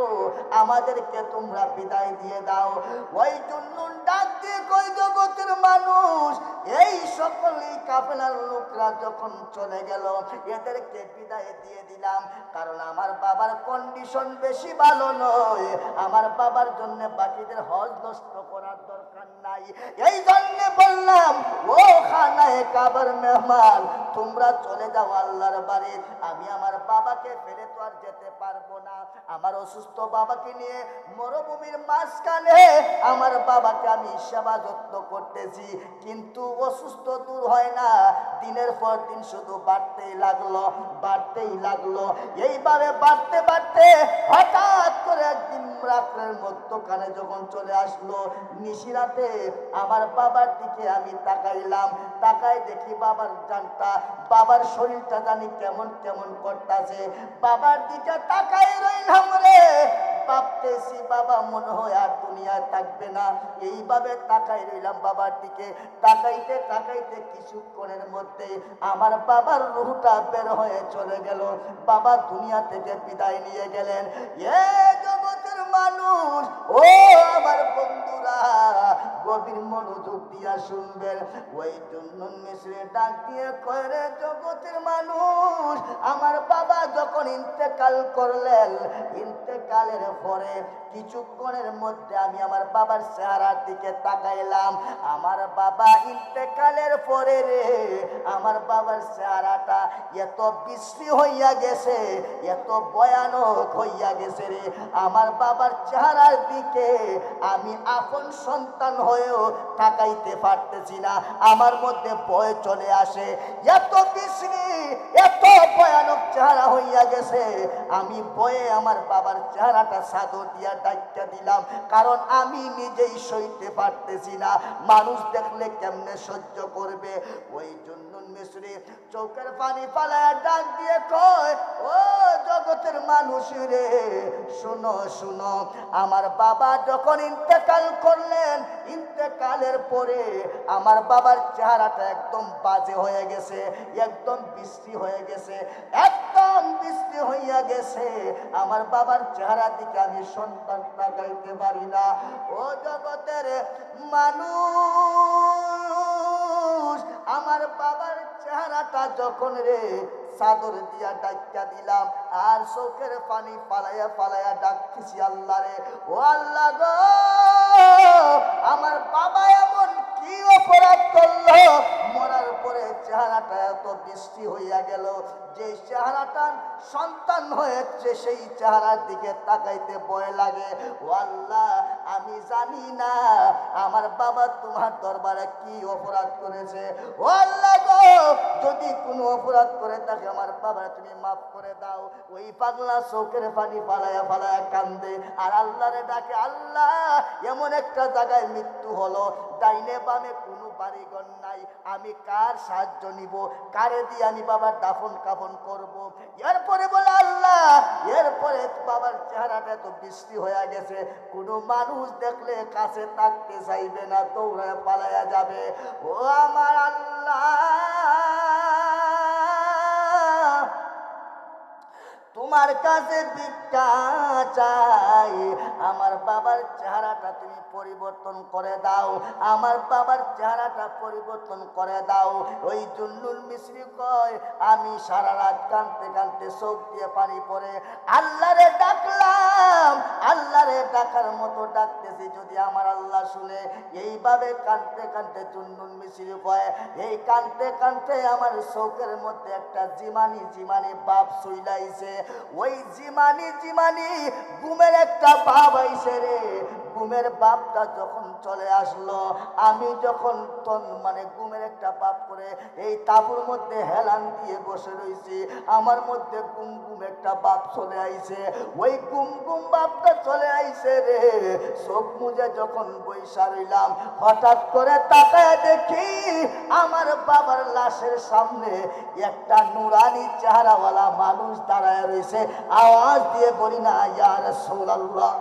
আমাদেরকে তোমরা বিদায় দিয়ে দাও। ওই জন্য ডাক দিয়ে কই, জগতের মানুষ, এই সকলেই কাফেলার লোকরা যখন চলে গেল, এদেরকে বিদায় দিয়ে দিলাম, কারণ আমার বাবার কন্ডিশন বেশি ভালো নয়, আমার বাবার জন্য বাকিদের হজ নষ্ট করার দরকার নাই। এই জন্য বললাম, ও খানায়ে কাবার মেহমান, তোমরা চলে যাও আল্লাহর বাড়ি, আমি আমার বাবাকে ফেলে তো আর যেতে পারবো না। আমার অসুস্থ বাবাকে নিয়ে মরুভূমির মাঝখানে আমার বাবাকে আমি সেবা যত্ন করতেছি, কিন্তু অসুস্থ দূর হয় না, দিনের পর দিন শুধু বাড়তেই লাগলো, বাড়তেই লাগলো। এইভাবে বাড়তে বাড়তে হঠাৎ করে একদিন রাত্রের মধ্যখানে যখন চলে আসলো, নিশিরাতে আমার বাবার দিকে আমি তাকাইলাম, তাকাই দেখি বাবার জানটা, বাবার শরীরটা জানি কেমন কেমন করতেছে, বাবার দিকে তাকাই রইলাম রে, ভাবতেছি বাবা মনে হয় আর দুনিয়ায় থাকবে না। এইভাবে তাকাই রইলাম বাবার দিকে, তাকাইতে তাকাইতে কিছুক্ষণের মধ্যে আমার বাবার রূহটা বের হয়ে চলে গেল, বাবা দুনিয়া থেকে বিদায় নিয়ে গেলেন। এ জগতের মানুষ, ও আমার বন্ধুরা, গভীর মনোযোগ দিয়া শুনবেন। ওই জন্য মিশ্রে ডাক দিয়ে কয়, রে জগতের মানুষ, আমার বাবা যখন ইন্তেকাল করলেন, ইন্তেকালের পরে কিছুক্ষণের মধ্যে আমি আমার বাবার চেহারার দিকে তাকাইলাম, আমার বাবা ইন্তেকালের পরে রে, আমার বাবার চেহারাটা এত বিশ্রী হইয়া গেছে, এত ভয়ানক হইয়া গেছে রে, আমার বাবার চেহারার দিকে আমি আপন সন্তান হয়েও তাকাইতে পারতেছি না, আমার মধ্যে ভয় চলে আসে, এত বিশ্রী এত ভয়ানক চেহারা হইয়া গেছে, আমি ভয়ে আমার বাবার চেহারাটা চাদর দিয়া ডাক্কা দিলাম, কারণ আমি নিজেই সইতে পারতেছি না, মানুষ দেখলে কেমনে সহ্য করবে। ওই জন্য মিশরি চোখের পানি ফালায়া ডাক দিয়ে কয়, ও জগতের মানুষ রে, শুনো শুনো, আমার বাবা যখন ইন্তেকাল করলেন, ইন্তেকালের পরে আমার বাবার চেহারাটা একদম বাজে হয়ে গেছে, একদম বিশ্রী হয়ে গেছে, একদম বিশ্রী হইয়া গেছে। আমার বাবার চেহারার দিকে আমি সন্তান তাকাইতে পারি না। ও জগতের মানুষ, আমার বাবার চেহারাটা যখন রে চাদর দিয়া ডাক্কা দিলাম, আর চোখের পানি ফালাইয়া ফালাইয়া ডাকতেছি, আল্লাহ রে, ও আল্লাহ গো, আমার বাবা এমন কি অপরাধ করলো, মরার পরে চেহারাটা এত বৃষ্টি হইয়া গেল, যে চেহারাটা সন্তান হয়েছে সেই চেহারার দিকে তাকাইতে ভয় লাগে। ও আল্লাহ, আমি জানি না আমার বাবা তোমার দরবারে কি অপরাধ করেছে। ও আল্লাহ গো, যদি কোনো অপরাধ করে থাকে আমার বাবার তুমি মাফ করে দাও। ওই পাগলা চোখের পানি ফালায়া ফালায়া কান্দে আর আল্লাহরে ডাকে, আল্লাহ এমন একটা জায়গায় মৃত্যু হলো, ডাইনে বামে কোনো বাড়িঘর নাই, আমি কার সাহায্য নিব, কারে দিয়ে আমি বাবার দাফন কাফন করব। এরপরে বলে, আল্লাহ এরপরে বাবার চেহারাটা তো বৃষ্টি হয়ে গেছে, কোনো মানুষ দেখলে কাছে থাকতে চাইবে না, দৌড়ায় পালায়া যাবে। ও আমার আল্লাহ, তোমার কাছে ভিক্ষা চাই, আমার বাবার চেহারাটা তুমি পরিবর্তন করে দাও, আমার বাবার চেহারাটা পরিবর্তন করে দাও। ওই জুন্নুল মিশরি কয়, আমি সারা রাত কাঁদতে কাঁদতে চোখ দিয়ে পানি পড়ে আল্লাহরে ডাকলাম, আল্লাহরে ডাকার মতো ডাকতেছি, যদি আমার আল্লাহ শুনে। এইভাবে কাঁদতে কাঁদতে জুন্নুল মিশরি কয়, এই কাঁদতে কাঁদতে আমার চোখের মধ্যে একটা জিমানি জিমানি বাপ চইলাইছে। ওই জিমানি জিমানি ঘুমের একটা ভাব আইছে রে। ঘুমের বাপটা যখন চলে আসলো, আমি যখন ঘুমের একটা বাপ করে এই তাবুর মধ্যে হেলান দিয়ে বসে রয়েছি, আমার মধ্যে গুম গুম একটা বাপ চলে আইছে। ওই গুম গুম বাপটা চলে আইছে রে। চোখ মুজে যখন বইসা রইলাম, হঠাৎ করে তাকায় দেখি আমার বাবার লাশের সামনে একটা নুরানি চেহারাওয়ালা মানুষ দাঁড়ায় রয়েছে। আওয়াজ দিয়ে বলি না, ইয়া রাসূলুল্লাহ।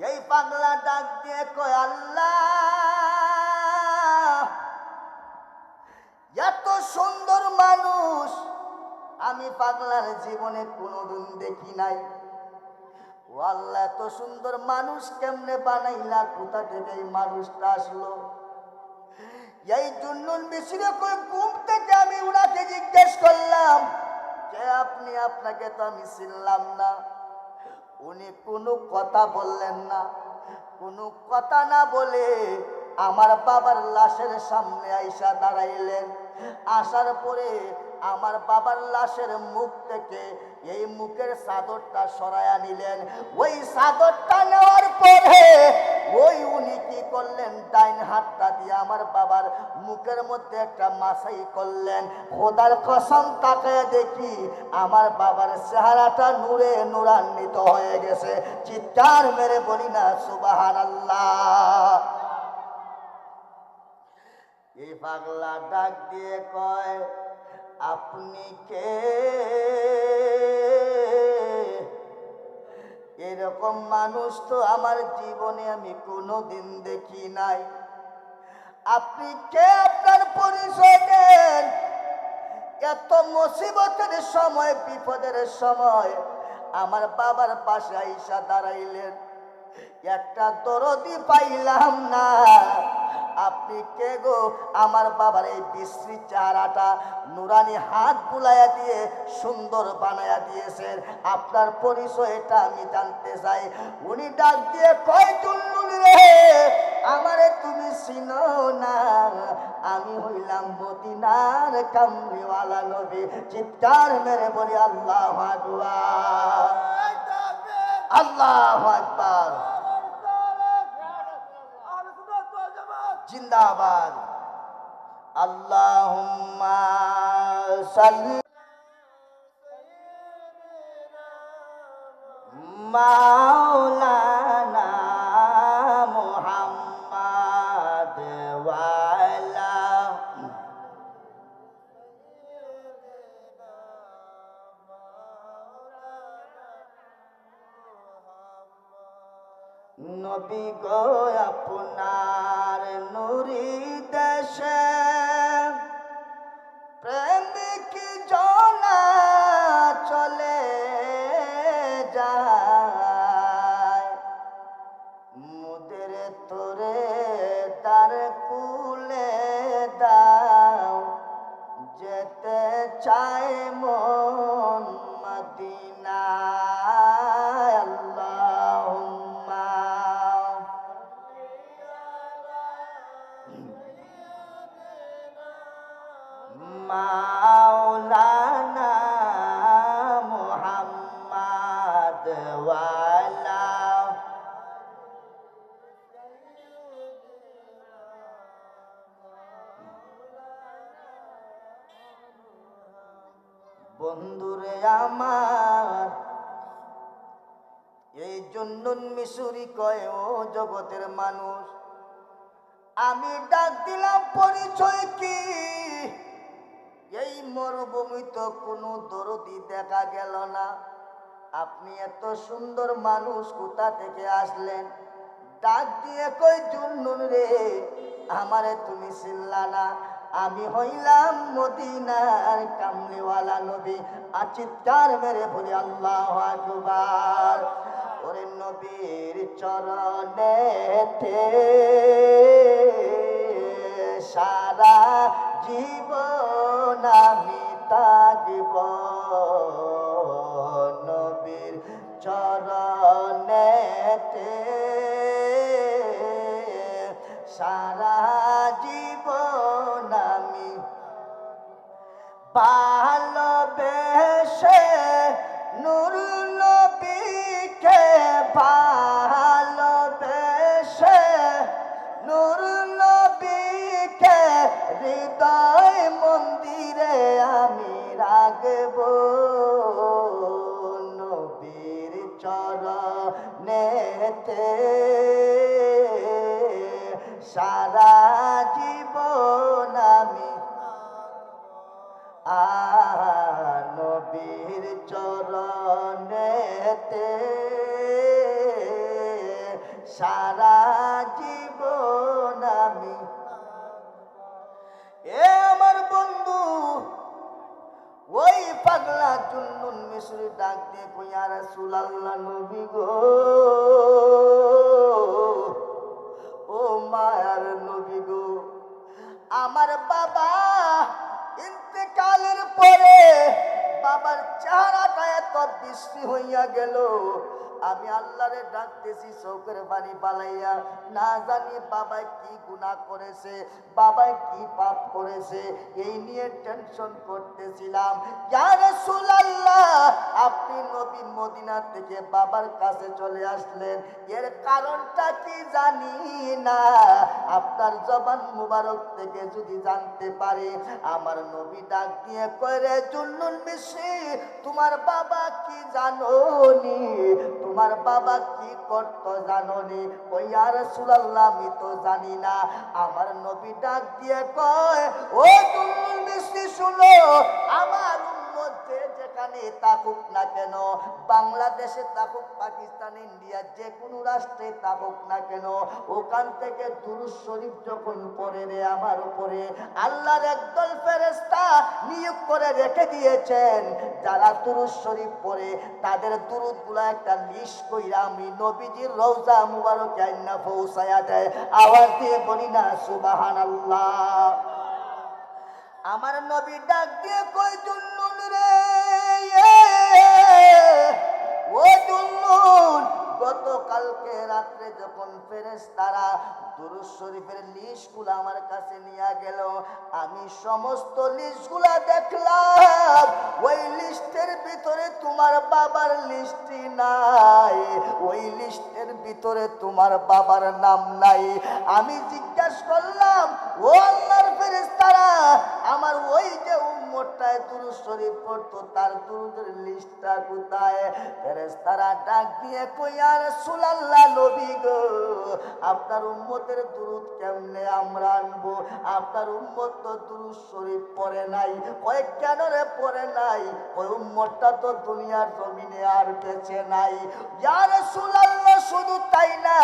এই পাগলা ডাক দিয়ে কয়, আল্লাহ এত সুন্দর মানুষ আমি পাগলার জীবনে কোনোদিন দেখি নাই। ও আল্লাহ, এত সুন্দর মানুষ কেমনে বানাইলা, কোথা থেকে এই মানুষটা আসলো? এই জুন্নুল মিশরি কই, ঘুম থেকে আমি উনাকে জিজ্ঞেস করলাম, কে আপনি? আপনাকে তো আমি চিনলাম না। উনি কোনো কথা বললেন না। কোনো কথা না বলে আমার বাবার লাশের সামনে আইসা দাঁড়াইলেন। আসার পরে আমার বাবার লাশের মুখ থেকে এই মুখের চাদরটা সরাইয়া নিলেন। ওই চাদরটা নেওয়ার পরে ওই উনি কি করলেন, ডাইন হাতটা দিয়ে আমার বাবার মুখের মধ্যে একটা মাসাই করলেন। খোদার কসম, তাকায় দেখি আমার বাবার চেহারাটা নূরে নূরান্বিত হয়ে গেছে। চিৎকার মেরে বলি না সুবহানাল্লাহ। এই পাগলা ডাক দিয়ে কয়, আপনি কে? এরকম মানুষ তো আমার জীবনে আমি কোনোদিন দেখি নাই। আপনি কে? আপনার পরিচয় দেন। এত মুসিবতের সময়, বিপদের সময় আমার বাবার পাশে আইসা দাঁড়াইলেন। একটা দরদি পাইলাম না। আপনি কে গো? আমার বাবার এই বিশ্রী চেহারাটা নুরানি হাত বুলাইয়া দিয়ে সুন্দর বানায়া দিয়েছেন। আপনার পরিচয়টা আমি জানতে চাই। উনি ডাক দিয়ে কয়, জুন্নুল রে, আমারে তুমি চিনো না? আমি হইলাম মদিনার কামলিওয়ালা নবী। চিৎকার মেরে বলি আল্লাহু আকবার, আল্লাহু আকবার, জিন্দাবাদ। আল্লাহুম্মা সাল্লি মাওলানা মুহাম্মদ ওয়ালা নবী গো আপনার নুরি দেশে প্রেমিক জনা চলে যায় মুদের তোরে তার কুলে দাও যেতে চায় মন মদিনায় আল্লাহুম্মা মাওলানা মুহাম্মদ ওয়ালা বন্ধুরে আমার এই জন্য মিশরি কয় ও জগতের মানুষ আমি ডাক দিলাম পরিচয় কি এই মরুভূমি তো কোনো দরদি দেখা গেল না আপনি এত সুন্দর মানুষ কোথা থেকে আসলেন ডাক দিয়ে কই জুন্নুন রে আমারে তুমি চিনলা না আমি হইলাম মদিনার কামলিওয়ালা নবী চিৎকার মেরে বলি আল্লাহু আকবার ওরে নবীর চরণেতে সারা জীবন আমি তাকব নবীর চরণেতে সারা জীবন আমি ভালোবেসে নূর নবীকে ভালোবেসে নূর নবীকে হৃদয় মন্দিরে আমি রাখব নবীর চরণেতে সারা জীবন আমি নবীর চরণেতে সারা জীবন আমি এ আমার বন্ধু ওই পাগলা জুন্নুন মিশরি ডাক দিয়ে কইয়া রাসূলুল্লাহ নবী গো ও মায়ার নবী গো আমার বাবা ইন্তেকালের পরে বাবার চেহারাটা এত বিশ্রী হইয়া গেল আমি আল্লাহরে ডাকতেছি চোখের পানি পালাইয়া না জানি বাবা কি গুনাহ করেছে বাবা কি পাপ করেছে এই নিয়ে টেনশন করতেছিলাম ইয়া রাসূলুল্লাহ আপনি নবী মদিনা থেকে বাবার কাছে চলে আসলেন এর কারণটা কি জানি না আপনার জবান মুবারক থেকে যদি জানতে পারি আমার নবী ডাক দিয়ে কয় রে জুন্নুন মিশরি তোমার বাবা কি জানোনি তোমার বাবা কি করতো জানোনি ওই ইয়া রাসূলুল্লাহ আমি তো জানি না আমার নবী ডাক দিয়ে কয় ও জুন্নুন মিশরি শুনো আমার উম্মত যেখানে থাকুক না কেন বাংলাদেশে থাকুক পাকিস্তান ইন্ডিয়া যে কোনো রাষ্ট্রে থাকুক না কেন ওখান থেকে দুরূদ শরীফ যখন পড়ে রে আমার উপরে আল্লাহর একদল ফেরেশতা নিয়োগ করে রেখে দিয়েছেন যারা দুরূদ শরীফ পড়ে তাদের দুরূদগুলো একটা লিস্ট কইরা আমি নবীজির রওজা মুবারকে আইনা পৌঁছায়া দেয় আওয়াজ দিয়ে বলি না সুবহানাল্লাহ আমার নবী ডাক দিয়ে কই জুন্নুন রে ও জুন্নুন গতকালকে রাত্রে যখন ফেরেশতারা দুরূদ শরীফের লিস্টগুলো আমার কাছে নিয়ে গেল আমি সমস্ত লিস্টগুলো দেখলাম ওই লিস্টের ভিতরে তোমার বাবার লিস্টই নাই ওই লিস্টের ভিতরে তোমার বাবার নাম নাই আমি জিজ্ঞাসা করলাম ও আল্লাহর ফেরেশতারা আমার ওই যে উম্মতটা উম্মতটায় দুরূদ শরীফ পড়তো তার দুরূদের লিস্টটা কোথায়? ফেরেশতারা ডাক দিয়ে কই ইয়া রাসূলুল্লাহ নবী গো আপনার উম্মতের দুরূদ কেমনে আমরা আনবো? আপনার উম্মত তো দুরূদ শরীফ পড়ে নাই। কয় কেন রে পড়ে নাই? ওই উম্মতটা তো দুনিয়ার জমিনে আর বেঁচে নাই। ইয়া রাসূলুল্লাহ শুধু তাই না,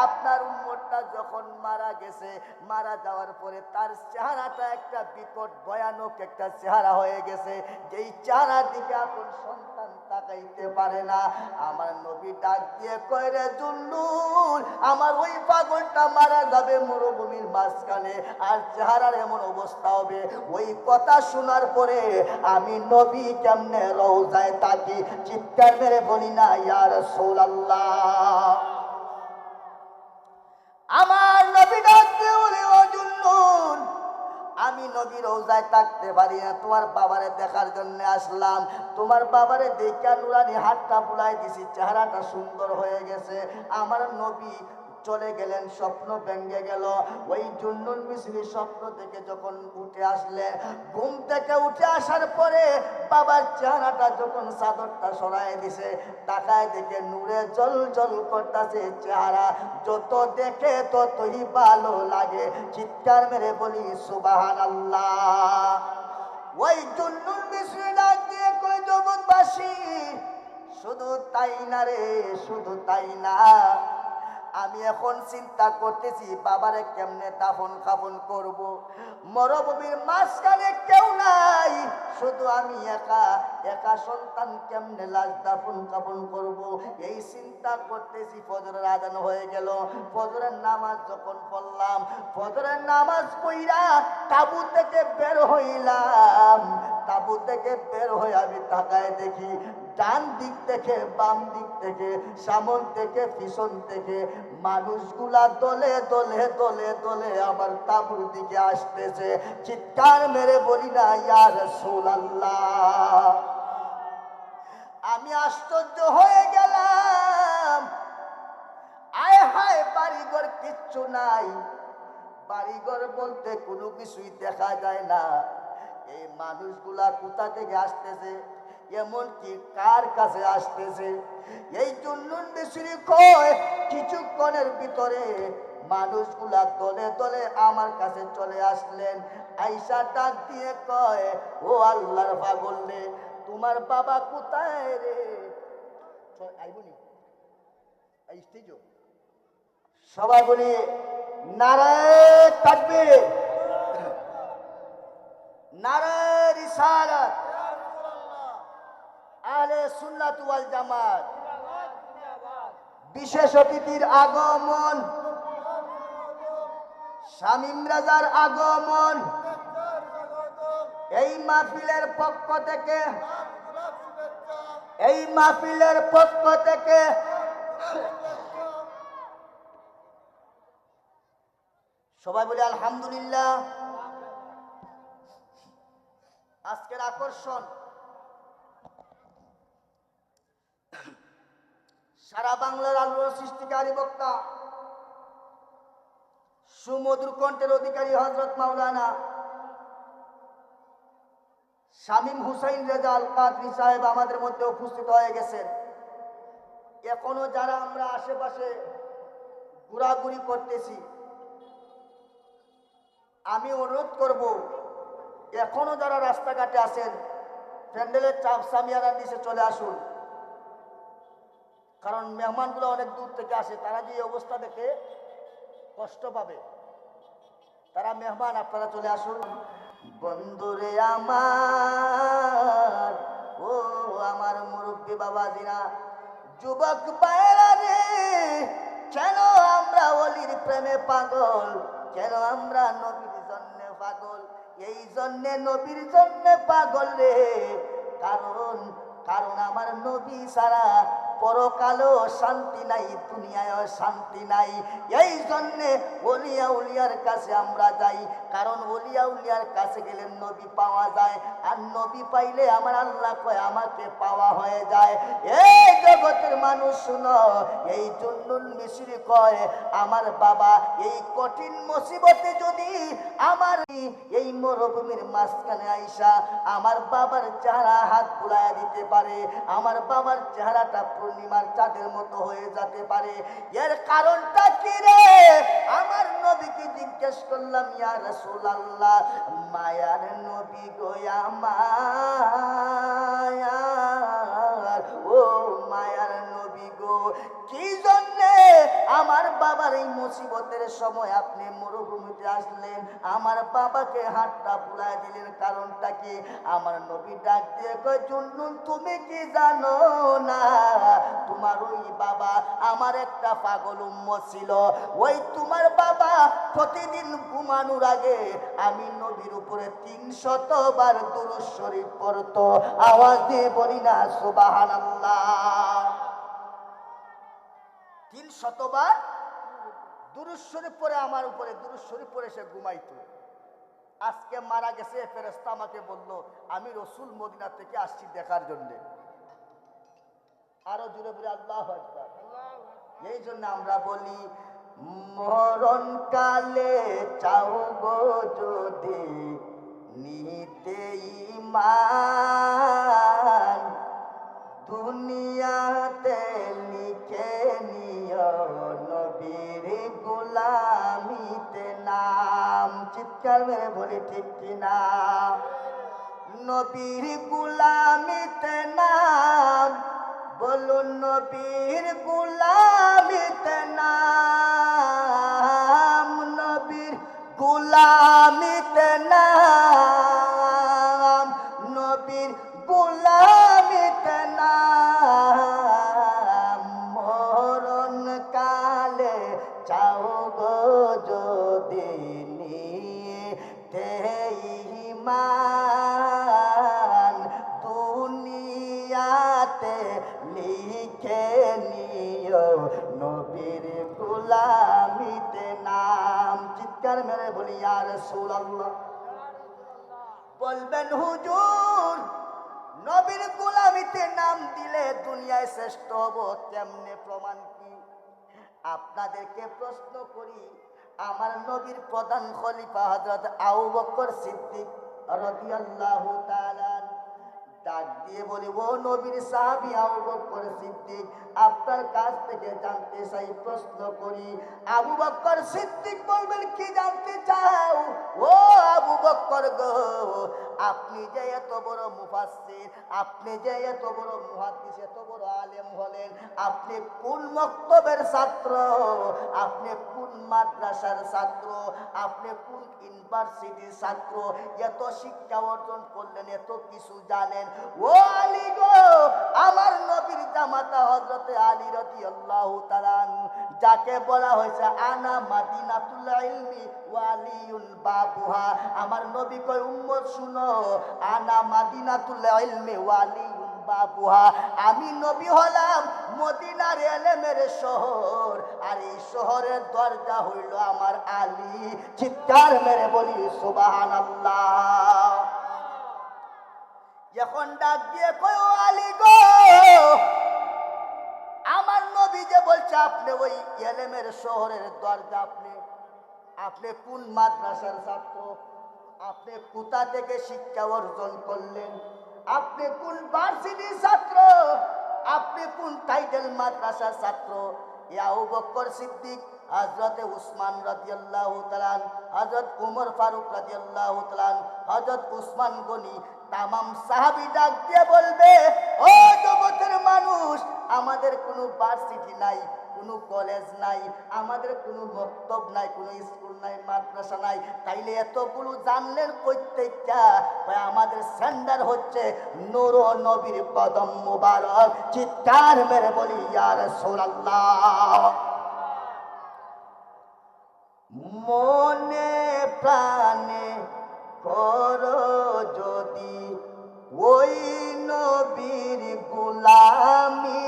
আপনার উম্মতটা যখন মারা গেছে, মারা যাওয়ার পরে তার চেহারাটা একটা বিকট ভয়ানক একটা চেহারা হয়ে গেছে, যেই চেহারার দিকে আপন সন্তান তাকাইতে পারে না। আমার নবী ডাক দিয়ে কয় রে জুল্লুল আমার ওই পাগলটা মারা যাবে মরুভূমির মাঝখানে, আর চেহারার এমন অবস্থা হবে। ওই কথা শোনার পরে আমি নবী কেমনে রওজায় থাকি, চিৎকার মেরে বলি না ইয়া রাসূলুল্লাহ। আমার নবী ডাক দিয়ে বলে ও জুল্লুল আমি নবী রওজায় থাকতে পারি না, তোমার বাবারে দেখার জন্য আসলাম। তোমার বাবারে দেখা নুরানি হাতটা বুলাই দিছি, চেহারাটা সুন্দর হয়ে গেছে। আমার নবী চলে গেলেন, স্বপ্ন ভেঙে গেল। ওই জুন্নুন মিসরি স্বপ্ন থেকে যখন উঠে আসলেন, ঘুম থেকে উঠে আসার পরে বাবার চেহারাটা যখন চাদরটা সরাই দিছে, তাকায় দেখে নূরে জল জল করতেছে চেহারা, যত দেখে ততই ভালো লাগে। চিৎকার মেরে বলি সুবহানাল্লাহ। ওই জুন্নুন মিসরি ডাক দিয়ে কই জগৎবাসী শুধু তাই না রে, শুধু তাই না, আমি এখন চিন্তা করতেছি বাবারে কেমনে দাফন কাফন করব। মরুভূমির মাঝখানে কেউ নাই, শুধু আমি একা, একা সন্তান কেমনে লাশ দাফন কাফন করব, এই চিন্তা করতেছি। ফজরের আজান হয়ে গেল। ফজরের নামাজ যখন পড়লাম, ফজরের নামাজ পড়া তাবু থেকে বের হইলাম। তাবু থেকে বের হয়ে আমি তাকায় দেখি ডান দিক থেকে বাম দিক থেকে সামন থেকে পিছন থেকে মানুষগুলা দলে দলে দলে দলে আমার তাবুর দিকে আসতেছে। চিৎকার মেরে বলি না ইয়া রাসূলুল্লাহ। আমি আশ্চর্য হয়ে গেলাম, আয় হায় বাড়িঘর কিচ্ছু নাই, বাড়িঘর বলতে কোনো কিছুই দেখা যায় না। এই মানুষগুলা কোথা থেকে আসতেছে, এমনকি কার কাছে আসতেছে? এই জুন্নুন মিসরি কয় কিছুক্ষণের ভিতরে মানুষগুলা দলে দলে আমার কাছে চলে আসলেন। আয়েশা ডাক দিয়ে কয় ও আল্লাহর পাগল রে, তোমার বাবা কোথায় রে? আইবনি স্টেজ সবাই বলি নারায়ে তাকবীর, নারায়ে রিসালাত, আহলে সুন্নাত ওয়াল জামাত। বিশেষ অতিথির আগমন, শামীম রাজার আগমন, এই মাহফিলের পক্ষ থেকে, এই মাহফিলের পক্ষ থেকে সবাই বলি আলহামদুলিল্লাহ। আজকের আকর্ষণ সারা বাংলার আলোর সৃষ্টিকারী বক্তা, সুমধুর কণ্ঠের অধিকারী হযরত মাওলানা শামীম হুসাইন রেজা আল কাদরি সাহেব আমাদের মধ্যে উপস্থিত হয়ে গেছেন। এখনো যারা আমরা আশেপাশে ঘোরাঘুরি করতেছি, আমি অনুরোধ করব এখনো যারা রাস্তাঘাটে আছেন প্যান্ডেলের চাপ সামিয়ানার নিচে চলে আসুন, কারণ মেহমানগুলো অনেক দূর থেকে আসে, তারা যে অবস্থা দেখে কষ্ট পাবে। তারা মেহমান, আপনারা চলে আসুন। বন্ধুরে আমার, ও আমার মুরব্বী বাবাজিরা, যুবক ভাইরা রে, কেন আমরা ওলির প্রেমে পাগল, কেন আমরা নবীর জন্য পাগল? এই জন্যে নবীর জন্য পাগল রে, কারণ কারণ আমার নবী ছাড়া পরকালেও শান্তি নাই, দুনিয়ায়ও শান্তি নাই। এই জন্যে ওলিয়া উলিয়ার কাছে আমরা যাই, কারণ ওলিয়া উলিয়ার কাছে গেলে নবী পাওয়া যায়, আর নবী পাইলে আমার আল্লাহ কয় আমাকে পাওয়া হয়ে যায়। এই জগতের মানুষ শুনো, এই জন্নুল মিশরি কয় আমার বাবা এই কঠিন মুসিবতে যদি আমার এই মরুভূমির মাঝখানে আইসা আমার বাবার চেহারা হাত বুলাইয়া দিতে পারে, আমার বাবার চেহারাটা পূর্ণিমার চাঁদের মতো হয়ে যেতে পারে, এর কারণটা কি রে? আমার নবীকে জিজ্ঞেস করলাম, ইয়া রাসূলুল্লাহ, মায়ার নবী গো আমার, ও মায়ার নবী গো, কি জন্যে আমার বাবার এই মুসিবতের সময় আপনি মরুভূমিতে আসলেন, আমার বাবাকে হাতটা বুলায় দিলেন, কারণটা কি? আমার নবী ডাক দিয়ে কয়, জুন্নুন তুমি কি জানো না, তোমার ওই বাবা আমার একটা পাগল উম্মত ছিল, ওই তোমার বাবা প্রতিদিন ঘুমানোর আগে আমি নবীর উপরে 300 বার দুরূদ শরীফ পড়তো। আওয়াজ দিয়ে বলি না সুবহানাল্লাহ। 300 বার দুরূদ শরীফ পড়ে আমার উপরে দুরূদ শরীফ পড়ে সে ঘুমাইতো। আজকে মারা গেছে, ফেরেশতা আমাকে বলল আমি রসুল মদিনা থেকে আসছি দেখার জন্য। আরো জুড়ে বলে আল্লাহু আকবার। এই জন্য আমরা বলি মরণ কালে চাও গো যদি নিতে ঈমান, দুনিয়াতে লিখে নিও নবীর গোলামিতে নাম। চিৎকার মেরে বলি ঠিক কিনা? নবীর গোলামিতে নাম, বলুন নবীর গোলামিতে নাম, নবীর গোলামিতে নাম, নবীর গোলামিতে নাম, মরণ কালে চাও গো যদি নিতে ঈমান, দুনিয়াতে লিখে নিও নবীর গোলামিতে নাম। চিৎকার মেরে বলি ইয়া রাসূলুল্লাহ। বলবেন হুজুর নবীর গোলামিতে নাম দিলে দুনিয়ায় শ্রেষ্ঠ হব কেমনে, প্রমাণ কি? আপনাদেরকে প্রশ্ন করি, আমার নবীর প্রধান খলিফা হযরত আবু বকর সিদ্দিক রাদিয়াল্লাহু তাআলা ডাক দিয়ে বলি, ও নবীর সাহাবী আবু বকর সিদ্দিক, আপনার কাছ থেকে জানতে চাই, প্রশ্ন করি। আবু বকর সিদ্দিক বলবেন, কি জানতে চাও? ও আবু বকর গো, আপনি যে এত বড় মুফাসসির, আপনি যে এত বড় মুহাদ্দিস, এত বড় আলেম হলেন, আপনি কোন মক্তবের ছাত্র, আপনি কোন মাদ্রাসার ছাত্র, আপনি কোন ইউনিভার্সিটির ছাত্র, এত শিক্ষা অর্জন করলেন, এত কিছু জানেন? ও আলী গো, আমার নবীর জামাতা হযরতে আলী রাদিয়াল্লাহু তাআলা, যাকে বলা হয়েছে আনা মাদিনাতুল ইলমি ওয়া আলিউল বাবুহা। আমার নবী কয়, উম্মত শুনো, আনা মাদিনাতুল ইলমি ওয়া আলিউল বাবুহা, আমি নবী হলাম মদিনার ইলমের শহর, আর এই শহরের দরজা হইল আমার আলী। চিৎকার মেরে বলি সুবহানাল্লাহ। এখন ডাক দিয়ে কয়, ও আলী গো, আমার নবী যে বলছে আপনি ওই ইলমের শহরের দরজা, আপনি কোন মাদ্রাসার ছাত্র, আপনি কোথা থেকে শিক্ষা অর্জন করলেন, আপনি কোন ভার্সিটির ছাত্র, আপনি কোন টাইটেল মাদ্রাসার ছাত্র? আবু বকর সিদ্দিক, হযরতে উসমান রাদিয়াল্লাহু তাআলা, হযরত উমর ফারুক রাদিয়াল্লাহু তাআলা, হযরত উসমান গনি, তামাম সাহাবী ডাক দিয়ে বলবে, ও জগতের মানুষ, আমাদের কোনো ভার্সিটি নাই, কোনো কলেজ নাই, আমাদের কোনো মক্তব নাই, কোনো স্কুল নাই, মাদ্রাসা নাই, তাইলে এতগুলো জানলেন কইতেকা? আমাদের সেন্টার হচ্ছে নূর নবীর কদম মুবারক। চিৎকার মেরে বলি ইয়া রাসূলুল্লাহ। মনে প্রাণে করো যদি ওই নবীর গোলামি,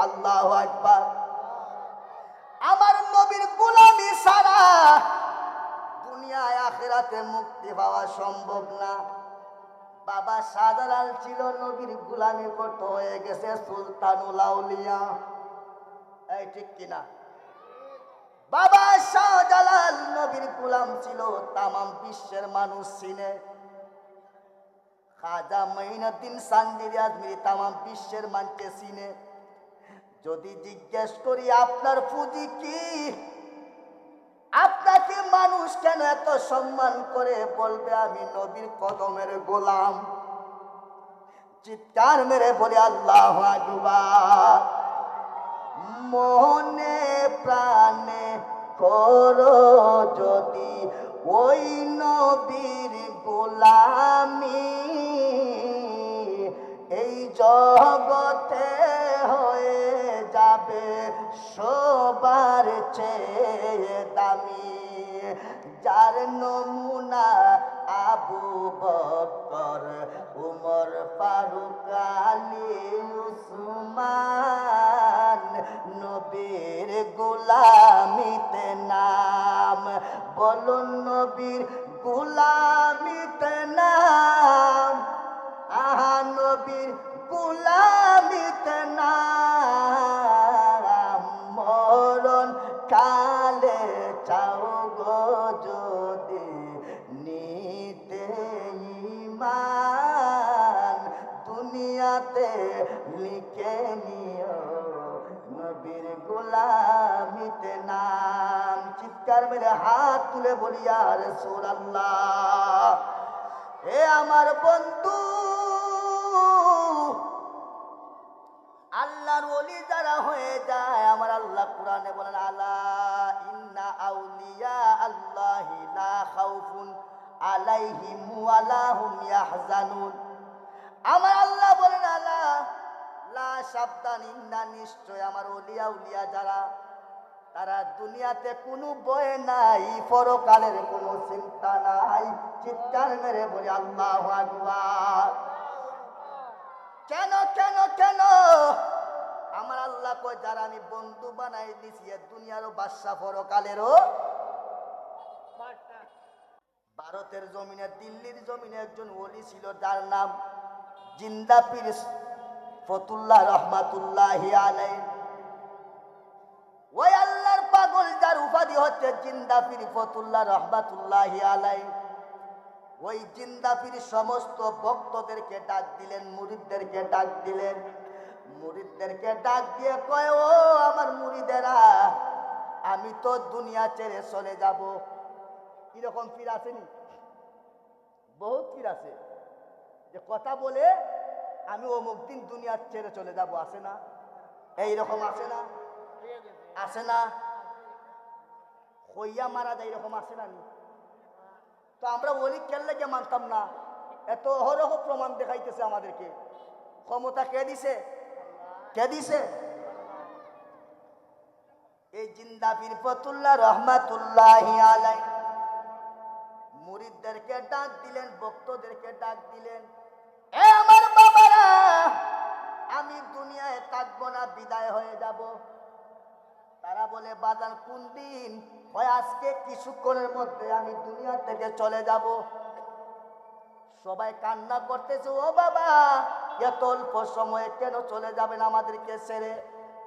আল্লাহু আকবার। আমার নবীর গোলামি ছাড়া দুনিয়ায় আখিরাতে মুক্তি পাওয়া সম্ভব না। বাবা শাহজালাল ছিল নবীর গোলামি করতে, হয়ে গেছে সুলতানুল আউলিয়া। এই ঠিক কিনা? বাবা শাহজালাল নবীর গোলাম ছিল, তামাম বিশ্বের মানুষ চিনে। খাজা মঈনুদ্দিন সানজিরি আজমিরি তামাম বিশ্বের মানুষকে চিনে। যদি জিজ্ঞেস করি আপনার পুঁজি কি, আপনাকে মানুষ কেন এত সম্মান করে, বলবে আমি নবীর কদমের গোলাম। চিৎকার মেরে বলে আল্লাহু আকবার। মনে প্রাণে করো যদি ওই নবীর গোলামি, এই জগতে হয়ে যাবে সবার চেয়ে দামি। যার নমুনা আবু বকর, উমর, ফারুক, আলী, উসমান, নবীর গোলামিতে নাম। বলুন নবীর গোলামিতে নাম, আহা নবীর গোলামিতে নাম। মরণ কালে চাও গো যদি নিতে ঈমান, দুনিয়াতে লিখে নিও নবীর গোলামিতে নাম। চিৎকার মেরে হাত তুলে বলি ইয়া রাসূলুল্লাহ। এ আমার বন্ধু, আল্লাহর ওলি যারা হয়ে যায়, আমার আল্লাহ কোরআনে বলেন আলা ইন্না আউলিয়া আল্লাহি লা খাউফুন আলাইহিম ওয়া লা হুম ইয়াহজানুন। আমার আল্লাহ বলেন আলা, লা সাবধান, ইন্না নিশ্চয় আমার ওলিয়া উলিয়া যারা, তারা দুনিয়াতে কোনো ভয় নাই, পরকালের কোনো চিন্তা নাই। চিৎকার মেরে বলি আল্লাহু আকবার। কেন কেন কেন? আমার আল্লাহ কয় যারা আমি বন্ধু বানাই দিছি, দুনিয়ারও বাদশা, পরকালেরও। ভারতের জমিনে, দিল্লির জমিনে একজন ওলি ছিল, যার নাম জিন্দা পীর ফতুল্লাহ রহমাতুল্লাহি আলাইহি। ওই আল্লাহর পাগল যার উপাধি হচ্ছে জিন্দা পীর ফতুল্লাহ রহমাতুল্লাহি আলাইহি। ওই জিন্দা পীর সমস্ত ভক্তদেরকে ডাক দিলেন, মুরিদদেরকে ডাক দিলেন। মুরিদদেরকে ডাক দিয়ে কয়, ও আমার মুরিদেরা, আমি তো দুনিয়া ছেড়ে চলে যাব। এরকম পীর আসেনি? বহুত পীর আছে যে কথা বলে আমি অমুক দিন দুনিয়া ছেড়ে চলে যাব, আসে না? এইরকম আসে না? আসে না? হইয়া মারা যায়, এরকম আসে না? তো আমরা ওলি কেল্লাকে মানতাম না? এত অহরহ প্রমাণ দেখাইতেছে আমাদেরকে। ক্ষমতা কে দিছে? কে দিছে? এই জিন্দা পীর ফতুল্লাহ রহমাতুল্লাহি আলাইহি মুরিদদেরকে ডাক দিলেন, ভক্তদেরকে ডাক দিলেন, এ আমার বাবারা, আমি দুনিয়ায় থাকবো না, বিদায় হয়ে যাব। তারা বলে বাজান কোন দিন? হয় আজকে, কিছুক্ষণের মধ্যে আমি দুনিয়া থেকে চলে যাব। সবাই কান্না করতেছে, ও বাবা, এত অল্প সময়ে কেন চলে যাবেন আমাদেরকে ছেড়ে?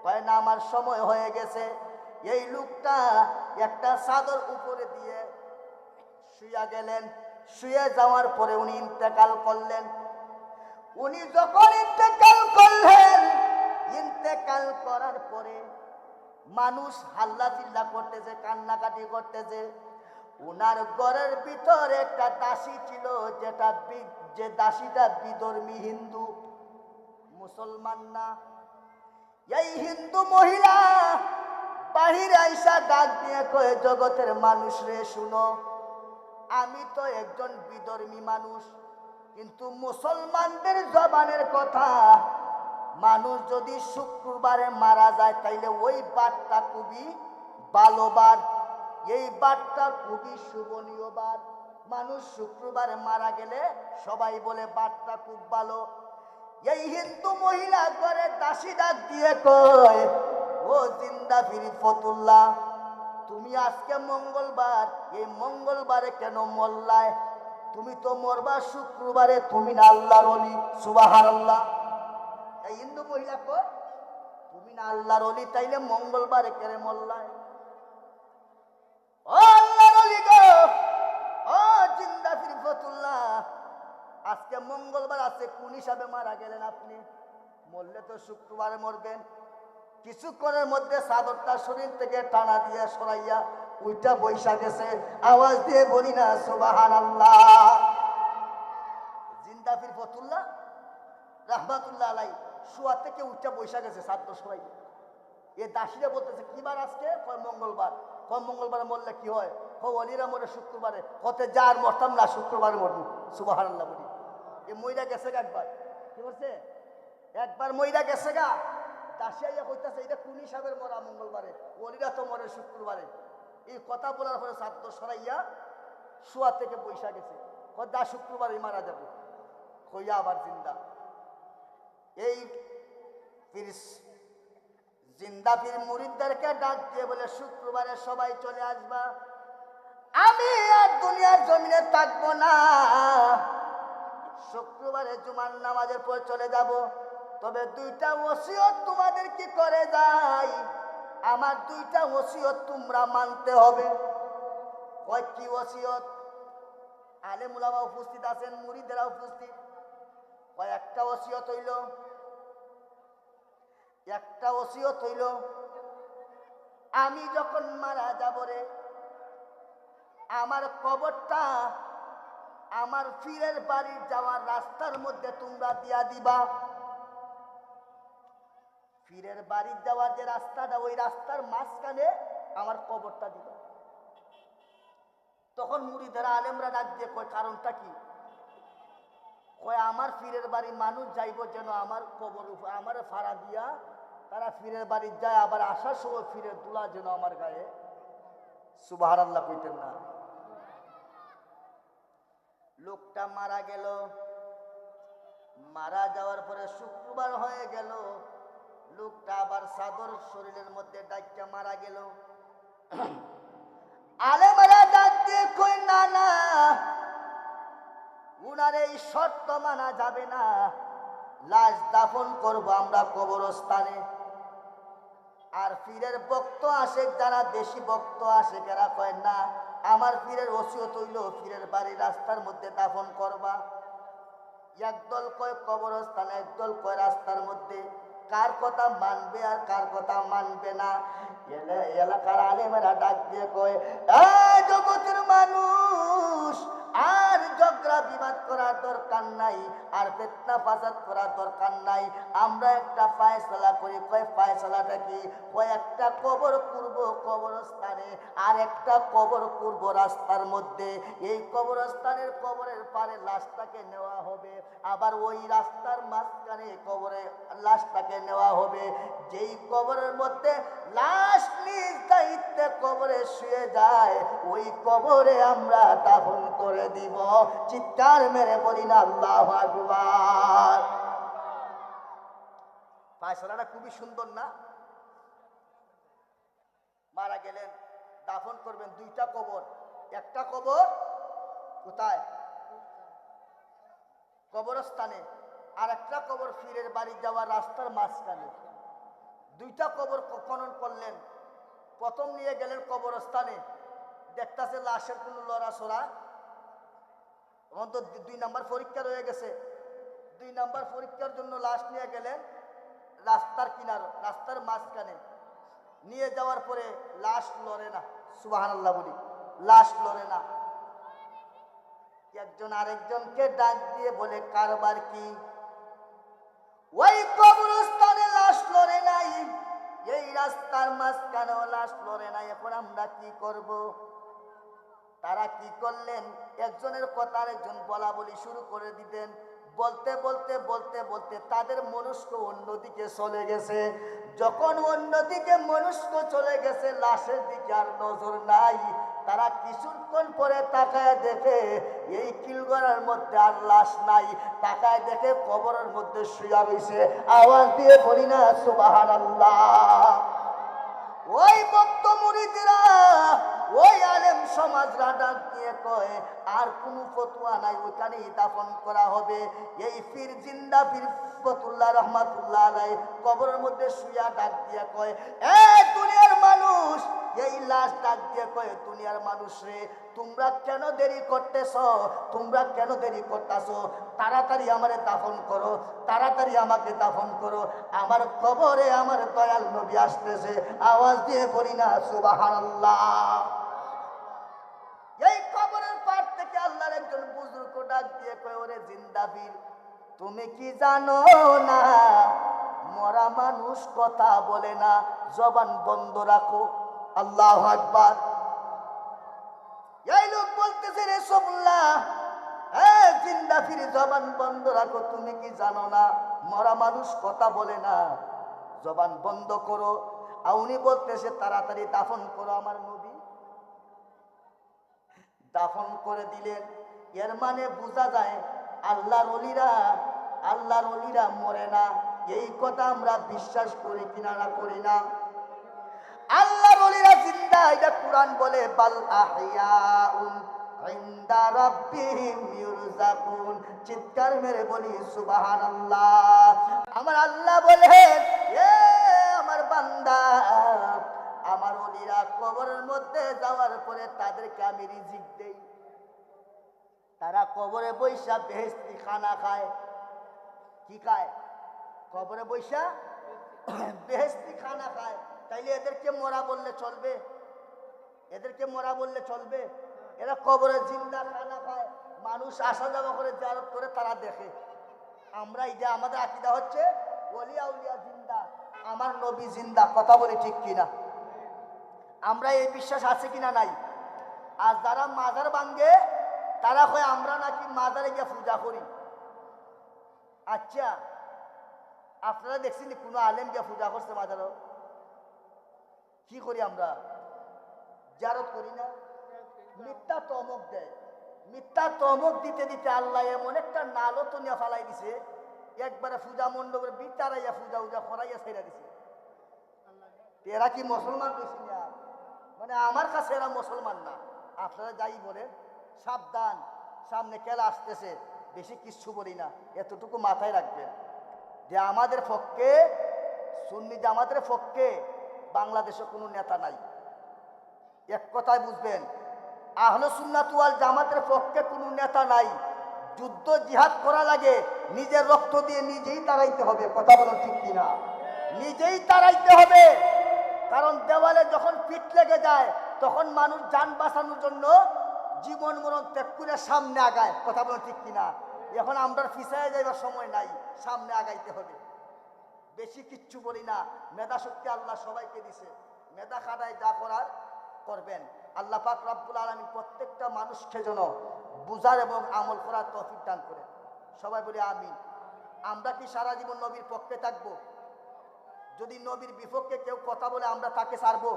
হয় না, আমার সময় হয়ে গেছে। এই লোকটা একটা চাদর উপরে দিয়ে শুয়ে গেলেন। শুয়ে যাওয়ার পরে উনি ইন্তেকাল করলেন। উনি যখন ইন্তেকাল করলেন, ইন্তেকাল করার পরে মানুষ হাল্লা চিল্লা করতেছে, কান্নাকাটি করতেছে। উনার ঘরের ভিতরে একটা দাসী ছিল, যে দাসীটা বিধর্মী, হিন্দু, মুসলমান না। এই হিন্দু মহিলা বাহিরে আইসা ডাক দিয়ে কয়ে, জগতের মানুষ রে শুনো, আমি তো একজন বিধর্মী মানুষ, কিন্তু মুসলমানদের জবানের কথা, মানুষ যদি শুক্রবারে মারা যায় তাইলে ওই বারটা খুবই ভালো বার, এই বারটা খুবই শুভনীয় বার। মানুষ শুক্রবারে মারা গেলে সবাই বলে বারটা খুব ভালো। এই হিন্দু মহিলা ঘরে দাসী ডাক দিয়ে কয়, ও জিন্দা ফিরি ফতুল্লাহ, তুমি আজকে মঙ্গলবার, এই মঙ্গলবারে কেন মল্লায়? তুমি তো মরবা শুক্রবারে, তুমি না আল্লাহর ওলি। সুবহানাল্লাহ। এই হিন্দু মহিলা কয়, তুমি না আল্লাহর ওলি, তাইলে মঙ্গলবারে কেন মল্লায়? ও আল্লাহর ওলি গো, ও জিন্দা ফিরি ফতুল্লাহ, আজকে মঙ্গলবার আছে, কোন হিসাবে মারা গেলেন আপনি? মরলে তো শুক্রবারে মরবেন। কিছুক্ষণের মধ্যে চাদরটা শরীর থেকে টানা দিয়ে সরাইয়া উইটা বৈশা গেছে। আওয়াজ দিয়ে বলি না সুবহানাল্লাহ। জিন্দাফির ফতুল্লাহ রাহমাতুল্লাহ আলাই শোয়া থেকে উইটা বৈশা গেছে চাদর সরাইয়া। এ দাসীরা বলতেছে কি বার আজকে? কয় মঙ্গলবার। কয় মঙ্গলবারে মরলে কি হয়? কয় অলিরা মরে শুক্রবারে। কতে যার মরতাম না, শুক্রবারে মরবো। সুবহানাল্লাহ বলি। এ মইরা গেছে গা একবার। কি বলছে? একবার মইরা গেছে গা। দাসিয়া কইতাছে এটা কোন হিসাবের মরা মঙ্গলবারে, অলিরা তো মরে শুক্রবারে। এই কথা বলার পরে চাদর সরাইয়া শোয়া থেকে বৈশা গেছে। কয় দা শুক্রবারে মারা যাবে। কইয়া আবার জিন্দা। এই জিন্দা পীর মুরিদদেরকে ডাক দিয়ে বলে, শুক্রবারে সবাই চলে আসবা, আমি আর দুনিয়ার জমিনে থাকবো না। শুক্রবারে জুমার নামাজের পর চলে যাব। তবে দুইটা ওসিয়ত তোমাদের কি করে যাই, আমার দুইটা ওসিয়ত তোমরা মানতে হবে। কয় কি ওসিয়ত? আলেম উলামা উপস্থিত আছেন, মুরিদেরা উপস্থিত। কয় একটা ওসিয়ত হইল, একটা ওসিয়ত হইল, আমি যখন মারা যাব রে, আমার কবরটা আমার পীরের বাড়ির যাওয়ার রাস্তার মধ্যে তোমরা দিয়া দিবা। পীরের বাড়ির যাওয়ার যে রাস্তাটা, ওই রাস্তার মাঝখানে আমার কবরটা দিবা। তখন মুরিদেরা আলেমরা ডাক দিয়ে কয় কারণটা কি? কয় আমার পীরের বাড়ি মানুষ যাইব যেন আমার কবর উপর আমার ফাড়া দিয়া তারা পীরের বাড়ি যায়, আবার আসার সময় পীরের দুলা যেন আমার গায়ে। সুবহানাল্লাহ কইতেন না? লোকটা মারা গেল। মারা যাওয়ার পরে শুক্রবার হয়ে গেল। লোকটা আবার চাদর শরীরের মধ্যে ডাইকা মারা গেল। আলেমরা ডাক দিয়ে কই না না, উনার এই শর্ত মানা যাবে না, লাশ দাফন করব আমরা কবরস্থানে। আর পীরের ভক্ত আসে যারা, দেশি ভক্ত আসে এরা কয় না, আমার পীরের ওসিয়ত হইল পীরের বাড়ি রাস্তার মধ্যে দাফন করবা। একদল কয় কবরস্থানে, একদল কয় রাস্তার মধ্যে। কার কথা মানবে আর কার কথা মানবে না? এলাকার আলেমেরা ডাক দিয়ে কয়, এই জগতের মানুষ, আর ঝগড়া বিবাদ করার দরকার নাই, আর ফিতনা ফাসাদ করার দরকার নাই। আমরা একটা ফায়সালা করি। কয় ফায়সালাটা কি? কয় একটা কবর করব কবরস্থানে, আর একটা কবর করব রাস্তার মধ্যে। এই কবরস্থানের কবরের পারে লাশটাকে নেওয়া হবে, আবার ওই রাস্তার মাঝখানে কবরে লাশটাকে নেওয়া হবে। যেই কবরের মধ্যে লাশ নিজ দায়িত্বে কবরে শুয়ে যায়, ওই কবরে আমরা দাফন করে দিব। চিৎকার মেরে বলি না আল্লাহু আকবার। ফায়সালাটা খুবই সুন্দর না? মারা গেলেন, দাফন করবেন, দুইটা কবর। একটা কবর কোথায়? কবরস্থানে। আর একটা কবর পীরের বাড়ি যাওয়ার রাস্তার মাঝখানে। দুইটা কবর খনন করলেন। প্রথম নিয়ে গেলেন কবরস্থানে, দেখতেছে লাশের কোনো লড়াছড়া। তখন তো 2 নাম্বার পরীক্ষা রয়ে গেছে। 2 নাম্বার পরীক্ষার জন্য লাশ নিয়ে গেলেন রাস্তার কিনার, রাস্তার মাঝখানে। নিয়ে যাওয়ার পরে লাশ লড়ে না। সুবহানাল্লাহ বলি, লাশ লড়ে না। একজন আরেকজনকে ডাক দিয়ে বলে, কারবার কি? ওই কবরস্থানে লাশ লড়ে নাই, এই রাস্তার মাঝখানেও লাশ লড়ে নাই, এখন আমরা কি করব? তারা কি করলেন, একজনের কথা আরেকজন বলা বলি শুরু করে দিতেন। বলতে বলতে বলতে বলতে তাদের মনস্ক অন্যদিকে চলে গেছে। যখন অন্যদিকে মনস্ক চলে গেছে, লাশের দিকে আর নজর নাই। তারা কিছুক্ষণ পরে তাকায় দেখে এই কিলগড়ার মধ্যে আর লাশ নাই, তাকায় দেখে কবরের মধ্যে শুয়া রইছে। আওয়াজ দিয়ে বলি না সুবহানাল্লাহ। ওই ভক্ত মুরিদরা, ওই আলেম সমাজরা ডাক দিয়ে কয় আর কোনো ফতোয়া নাই, ওখানেই দাফন করা হবে। এই পীর জিন্দা পীর ফতুল্লাহ রহমাতুল্লাহ আলাইহি কবরের মধ্যে শুয়া ডাক দিয়ে কয়, এ দুনিয়ার মানুষ, এই লাশ ডাক দিয়ে কয়, দুনিয়ার মানুষ রে, তোমরা কেন দেরি করতেছ? তোমরা কেন দেরি করতেছ? তাড়াতাড়ি আমারে দাফন করো, তাড়াতাড়ি আমাকে দাফন করো, আমার কবরে আমার দয়াল নবী আসতেছে। আওয়াজ দিয়ে বলি না সুবহানাল্লাহ। এই কবরের পার থেকে আল্লাহর একজন বুজুর্গ ডাক দিয়ে কয়, ওরে জিন্দা পীর, তুমি কি জানো না মরা মানুষ কথা বলে না, জবান বন্ধ রাখো। আল্লাহু আকবার। এই লোক বলতেছে, রাসূলুল্লাহ, জিন্দা পীর জবান বন্ধ রাখো, তুমি কি জানো না মরা মানুষ কথা বলে না, জবান বন্ধ করো। আর উনি বলতেছে, তাড়াতাড়ি দাফন করো আমার নবী। দাফন করে দিলেন। এর মানে বোঝা যায় আল্লাহর ওলিরা মরে না। এই কথা আমরা বিশ্বাস করি কিনা না করি না? আল্লাহর ওলিরা জিন্দা, এটা কুরআন বলে, বাল আহইয়াউন ইনদা রাব্বিহিম ইউরজাকুন। চিৎকার মেরে বলি সুবহানাল্লাহ। আমার আল্লাহ বলেন, এ আমার বান্দা, আমার ওলিরা কবরের মধ্যে যাওয়ার পরে তাদেরকে আমি রিজিক দেই। তারা কবরে বৈশা বেহেশতি খানা খায়। কি খায়? কবরে বৈশা বেহেশতি খানা খায়। তাইলে এদেরকে মরা বললে চলবে? এদেরকে মরা বললে চলবে? এরা কবরে জিন্দা খানা খায়, মানুষ আসা যাওয়া করে জিয়ারত করে, তারা দেখে। আমরা এটা আমাদের আকীদা হচ্ছে ওলি আউলিয়া জিন্দা, আমার নবী জিন্দা। কথা বলি ঠিক কিনা? আমরা এই বিশ্বাস আছে কিনা নাই? আর যারা মাজার ভাঙ্গে তারা কয় আমরা নাকি মাজারে গিয়ে পূজা করি। আচ্ছা, আপনারা দেখছেন কোনো আলেম গিয়ে পূজা করছে মাজারও? কি করি আমরা? জিয়ারত করি না? মিথ্যা তমক দেয়। মিথ্যা তমক দিতে দিতে আল্লাহ এমন একটা নালতো নিয়ে ফালাই দিছে, একবারে পূজা মণ্ডপের বিতারাইয়া পূজা উজা করাইয়া ছেড়ে দিছে। এরা কি মুসলমান বেশি না? মানে আমার কাছে এরা মুসলমান না। আপনারা যাই বলেন, সাবধান, সামনে খেলা আসতেছে, বেশি কিচ্ছু বলি না, এতটুকু মাথায় রাখবেন যে আমাদের পক্ষে, সুন্নি জামাতের পক্ষে বাংলাদেশে কোনো নেতা নাই। এক কথায় বুঝবেন, আহলে সুন্নাত ওয়াল জামাতের পক্ষে কোনো নেতা নাই। যুদ্ধ জিহাদ করা লাগে, নিজের রক্ত দিয়ে নিজেই তাড়াইতে হবে। কথা বলেন ঠিক কিনা? নিজেই তাড়াইতে হবে। কারণ দেওয়ালে যখন পিঠ লেগে যায়, তখন মানুষ যান বাঁচানোর জন্য জীবন মরণ ত্যাগ করে সামনে আগায়। কথা বলেন ঠিক কিনা? এখন আমরা পিছায় যাইবার সময় নাই, সামনে আগাইতে হবে। বেশি কিচ্ছু বলি না। মেধা শক্তি আল্লাহ সবাইকে দিছে, মেধা খাটায় যা করার করবেন। আল্লাহ পাক রব্বুল আলামিন প্রত্যেকটা মানুষকে যেন বুঝার এবং আমল করার তৌফিক দান করে। সবাই বলি আমিন। আমরা কি সারা জীবন নবীর পক্ষে থাকবো? যদি নবীর বিপক্ষে কেউ কথা বলে আমরা তাকে ছাড়বো?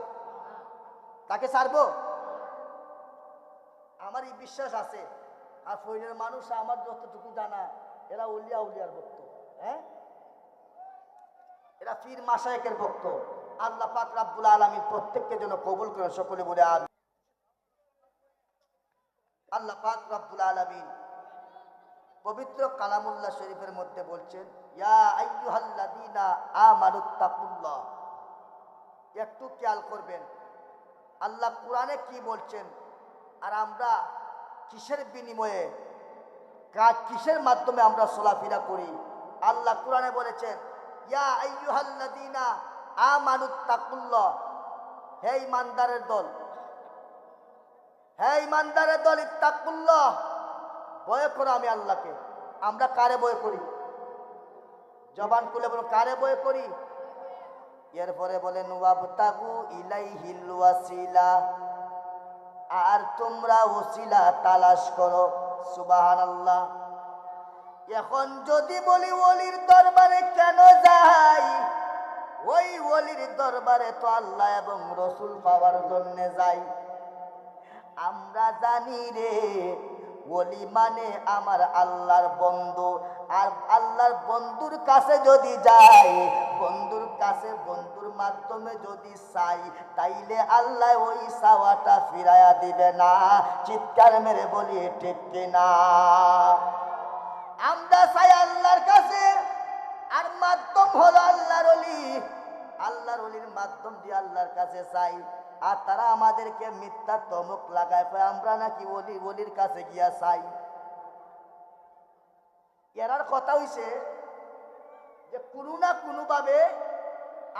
তাকে ছাড়বো? আমার এই বিশ্বাস আছে। আর ফরিদের মানুষ আমার যতটুকু জানা, এরা উলিয়ার ভক্ত। হ্যাঁ, এরা পীর মাশায়েখের ভক্ত। আল্লাহ পাক রব্বুল আলামিন প্রত্যেককে যেন কবুল করে। সকলে বলে আমিন। আল্লাহ পাক রব্বুল আলামিন পবিত্র কালামুল্লাহ শরীফের মধ্যে বলছেন, ইয়া আইয়ুহাল্লাযীনা আমানুত্তাকুল্লাহ। একটু খেয়াল করবেন আল্লাহ কোরআনে কি বলছেন, আর আমরা কিসের বিনিময়ে, কিসের মাধ্যমে আমরা চলাফেরা করি। আল্লাহ কোরআনে বলেছেন, ইয়া আইয়ুহাল্লাযীনা আমানুত্তাকুল্লাহ। হে ঈমানদারের দল, হে ঈমানদারের দল, ইত্তাকুল্লাহ, ভয় করো আমি আল্লাহকে। আমরা কারে ভয় করি? জবান খুলে বলো, কারে ভয় করি? এরপরে বলেন, ওয়াবতাগু ইলাইহিল ওয়াসিলা, আর তোমরা ওসিলা তালাশ করো। সুবহানাল্লাহ। এখন যদি বলি ওলির দরবারে কেন যাই, ওই ওলির দরবারে তো আল্লাহ এবং রসুল পাওয়ার জন্য যাই। আমরা জানি রে ওলি মানে আমার আল্লাহর বন্ধু। আর আল্লাহর বন্ধুর কাছে যদি যাই, বন্ধুর কাছে বন্ধুর মাধ্যমে যদি চাই, তাইলে আল্লাহ ওই চাওয়াটা ফিরাইয়া দিবে না। চিৎকার মেরে বলি ঠিক কিনা? আমরা চাই আল্লাহর কাছে, আর মাধ্যম হলো আল্লাহর ওলি। আল্লাহর ওলির মাধ্যম দিয়ে আল্লাহর কাছে চাই, আর তারা আমাদেরকে মিথ্যা তমক লাগায় আমরা নাকি ওলির কাছে গিয়া চাই। এরার কথা হইছে যে কোনো না কোনো ভাবে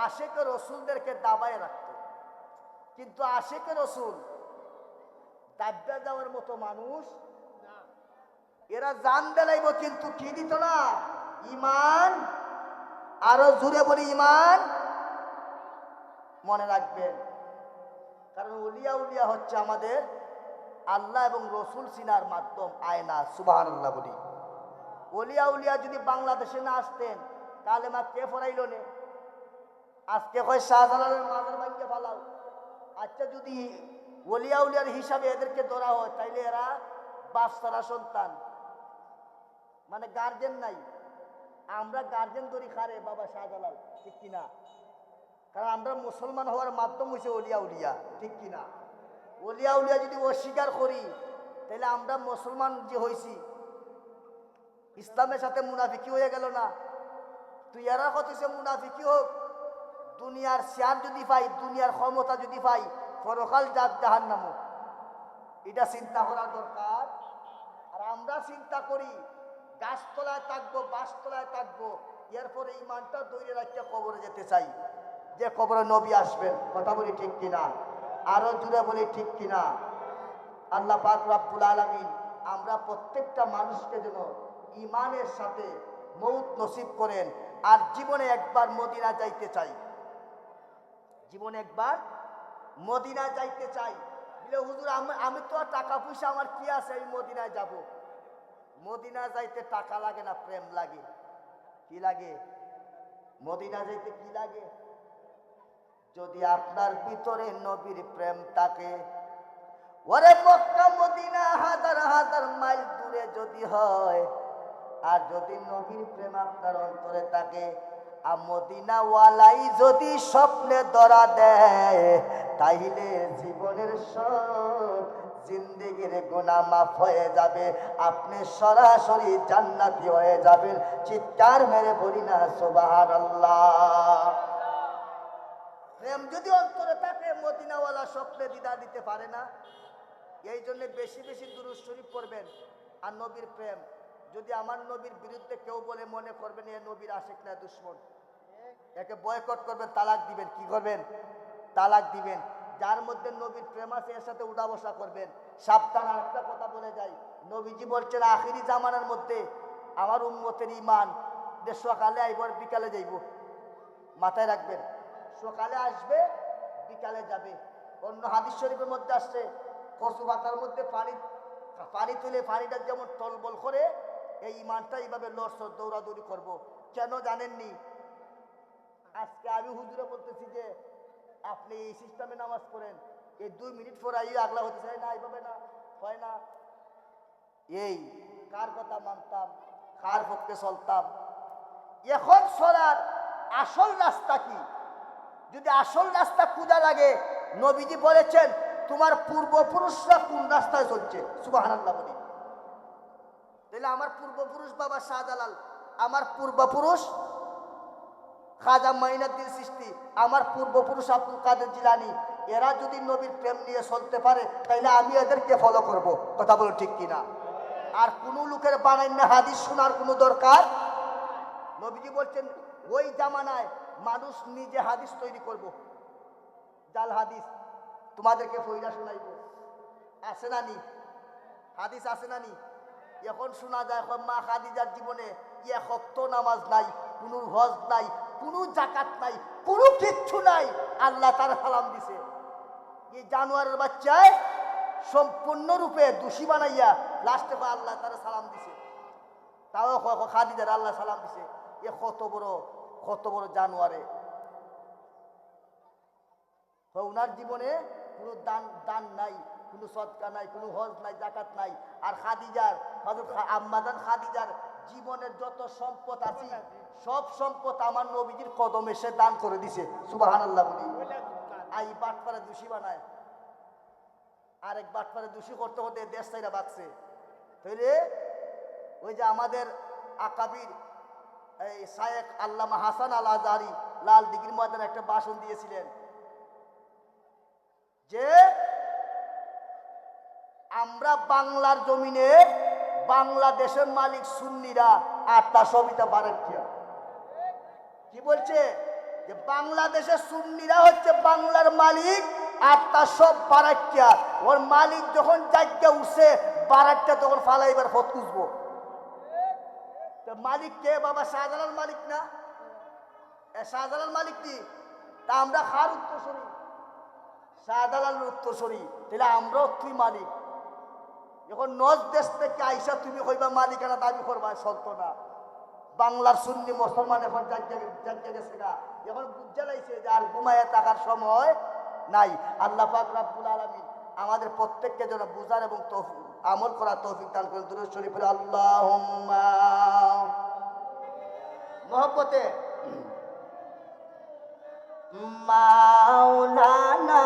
আশেকে রসুলদেরকে দাবায় রাখত, কিন্তু আশেকে রসুল দাব্বা যাওয়ার মতো মানুষ না। এরা জান দেলাইব, কিন্তু কি দিত না? ইমান। আরো জুড়ে বলি ইমান। মনে রাখবেন, কারণ উলিয়া উলিয়া হচ্ছে আমাদের আল্লাহ এবং রসুল চিনার মাধ্যম, আয়না। সুবহানাল্লাহ বলি। ওলিয়া উলিয়া যদি বাংলাদেশে না আসতেন, তাহলে মা কে ফরাইল নে? আজকে হয় শাহজালালের মাজার ভাঙ্গে ফালাও। আচ্ছা, যদি ওলিয়া উলিয়ার হিসাবে এদেরকে ধরা হয়, তাইলে এরা বাচ্চারা সন্তান, মানে গার্জেন নাই। আমরা গার্জেন ধরি খারে বাবা শাহজালাল, ঠিক কিনা? কারণ আমরা মুসলমান হওয়ার মাধ্যম হয়েছে ওলিয়া উলিয়া, ঠিক কিনা? ওলিয়া উলিয়া যদি অস্বীকার করি, তাহলে আমরা মুসলমান যে হয়েছি, ইসলামের সাথে মুনাফিকি হয়ে গেল না? তুই এরা কত মুনাফিকি হোক, দুনিয়ার শেয়ার যদি পাই, দুনিয়ার ক্ষমতা যদি পাই, পরকাল জাহান্নাম। এটা চিন্তা করার দরকার। আর আমরা চিন্তা করি গাছতলায় থাকবো, বাসতলায় থাকবো, এরপরে ইমানটা দৌড়ে রাখতে কবরে যেতে চাই, যে কবরে নবী আসবেন। কথা বলি ঠিক কিনা? আরো জুড়ে বলি ঠিক কিনা? আল্লাহ পাক রব্বুল আলামিন আমরা প্রত্যেকটা মানুষকে যেন ইমানের সাথে মৌত নসিব করেন। আর জীবনে একবার মদিনা যাইতে চাই, জীবনে একবার মদিনা যাইতে চাই। বলে হুজুর আমি তো আর টাকা পয়সা আমার কি আছে, আমি মদিনায় যাব? মদিনা যাইতে টাকা লাগে না, প্রেম লাগে। কি লাগে? মদিনা যাইতে কি লাগে? যদি আপনার ভিতরে নবীর প্রেম থাকে, ওরে মক্কা মদিনা হাজার হাজার মাইল দূরে যদি হয়, আর যদি নবীর প্রেম আপনার অন্তরে থাকে, আর মদিনাওয়ালাই যদি স্বপ্নে ধরা দেয়, তাইলে জীবনের সব জিন্দেগির গুনাহ মাফ হয়ে যাবে, আপনি সরাসরি জান্নাতি হয়ে যাবেন। চিৎকার মেরে বলি না সুবহানাল্লাহ? প্রেম যদি অন্তরে থাকে, মদিনাওয়ালা স্বপ্নে দিদা দিতে পারে না। এই জন্য বেশি বেশি দুরূদ শরীফ পড়বেন। আর নবীর প্রেম, যদি আমার নবীর বিরুদ্ধে কেউ বলে, মনে করবেন এ নবীর আশিক না দুশমন, একে বয়কট করবেন, তালাক দিবেন। কি করবেন? তালাক দিবেন। যার মধ্যে নবীর প্রেম আছে, এর সাথে উঠা বসা করবেন। সাবধান। আর একটা কথা বলে যাই, নবীজি বলছেন আখিরি জামানার মধ্যে আমার উম্মতের ইমান সকালে আইব আর বিকালে যাইব। মাথায় রাখবেন, সকালে আসবে, বিকালে যাবে। অন্য হাদিস শরীফের মধ্যে আসছে, কচু পাতার মধ্যে পানি তুলে পানিটা যেমন টলবল করে, এই ইমানটা এইভাবে লড়ছড় দৌড়াদৌড়ি করব। কেন জানেননি? আজকে আমি হুজুরে বলতেছি যে আপনি এই সিস্টেমে নামাজ পড়েন, এই 2 মিনিট পরে আগলা হতে চাই না, এইভাবে না হয় না। এই কার কথা মানতাম, কার পক্ষে চলতাম? এখন চলার আসল রাস্তা কি? যদি আসল রাস্তা খুঁজা লাগে, নবীজি বলেছেন তোমার পূর্বপুরুষরা কোন রাস্তায় চলছে। সুবহানাল্লাহ বলি। তাহলে আমার পূর্বপুরুষ বাবা শাহজালাল, আমার পূর্বপুরুষ খাজা মাইনুদ্দিন চিশতি, আমার পূর্বপুরুষ আব্দুল কাদের জিলানী, এরা যদি নবীর প্রেম নিয়ে চলতে পারে, তাইলে আমি এদেরকে ফলো করব। কথা বলো ঠিক কিনা? আর কোনো লোকের বানাই না হাদিস শোনার কোনো দরকার। নবীজি বলছেন ওই জামানায় মানুষ নিজে হাদিস তৈরি করব, জাল হাদিস তোমাদেরকে ফইরা শোনাইব। আছে না নি? হাদিস আছে না নি? এখন শোনা যায় মা খাদিজার জীবনে এক ওয়াক্ত নামাজ নাই, কোনো হজ নাই, কোনো জাকাত নাই, কোনো কিচ্ছু নাই, আল্লাহ তার সালাম দিছে। এই জানোয়ারের বাচ্চায় সম্পূর্ণরূপে দোষী বানাইয়া লাস্টে আল্লাহ তার সালাম দিছে। তাও খাদিজার আল্লাহ সালাম দিছে। এ কত বড় জানোয়ারে। ওনার জীবনে কোনো দান নাই, কোনো সদকা নাই, কোনো হজ নাই, জাকাত নাই। আর খাদিজার হযরত আম্মাজান খাদিজার জীবনের যত সম্পদ আছে সব সম্পদ আমার নবীজির কদমে সে দান করে দিছে। সুবহানাল্লাহ বলি। আই বাটপারে দোষী বানায়, আরেক বাটপারে দোষী করতে করতে দেশ চাইরা বাঁচছে। তাইলে ওই যে আমাদের আকাবির এই শায়েখ আল্লামা হাসান আল আজহারি লাল দিঘির ময়দানে একটা ভাষণ দিয়েছিলেন যে আমরা বাংলার জমিনে বাংলাদেশের মালিক সুন্নিরা আর তা সবিতা বারাকিয়া। কি বলছে? যে বাংলাদেশের সুন্নিরা হচ্ছে বাংলার মালিক আর তা সব বারাকিয়া। ওর মালিক যখন জায়গা উঠছে বারাকটা তখন ফালাইবার ফত খুঁজবো। মালিক কে বাবা? শাহজালাল মালিক না? শাহজালাল মালিক কি? তা আমরা খার উত্তরসরি, শাহজালালের উত্তরসরি, তাহলে আমরাও তুই মালিক। যখন নজ দেশ থেকে আইসা তুমি হইবা মালিকানা দাবি করবা, সত্য না। বাংলার সুন্নি মুসলমান এখন জানিয়ে গেছে না, এখন বুঝা লাইছে যে আর ঘুমায় থাকার সময় নাই। আল্লাহ পাক রব্বুল আলামিন আমাদের প্রত্যেককে যেন বুঝার এবং আমল করার তৌফিক দান করেন। দুরূদ শরীফ পড়ে আল্লাহুম্মা মহব্বতে মাওলানা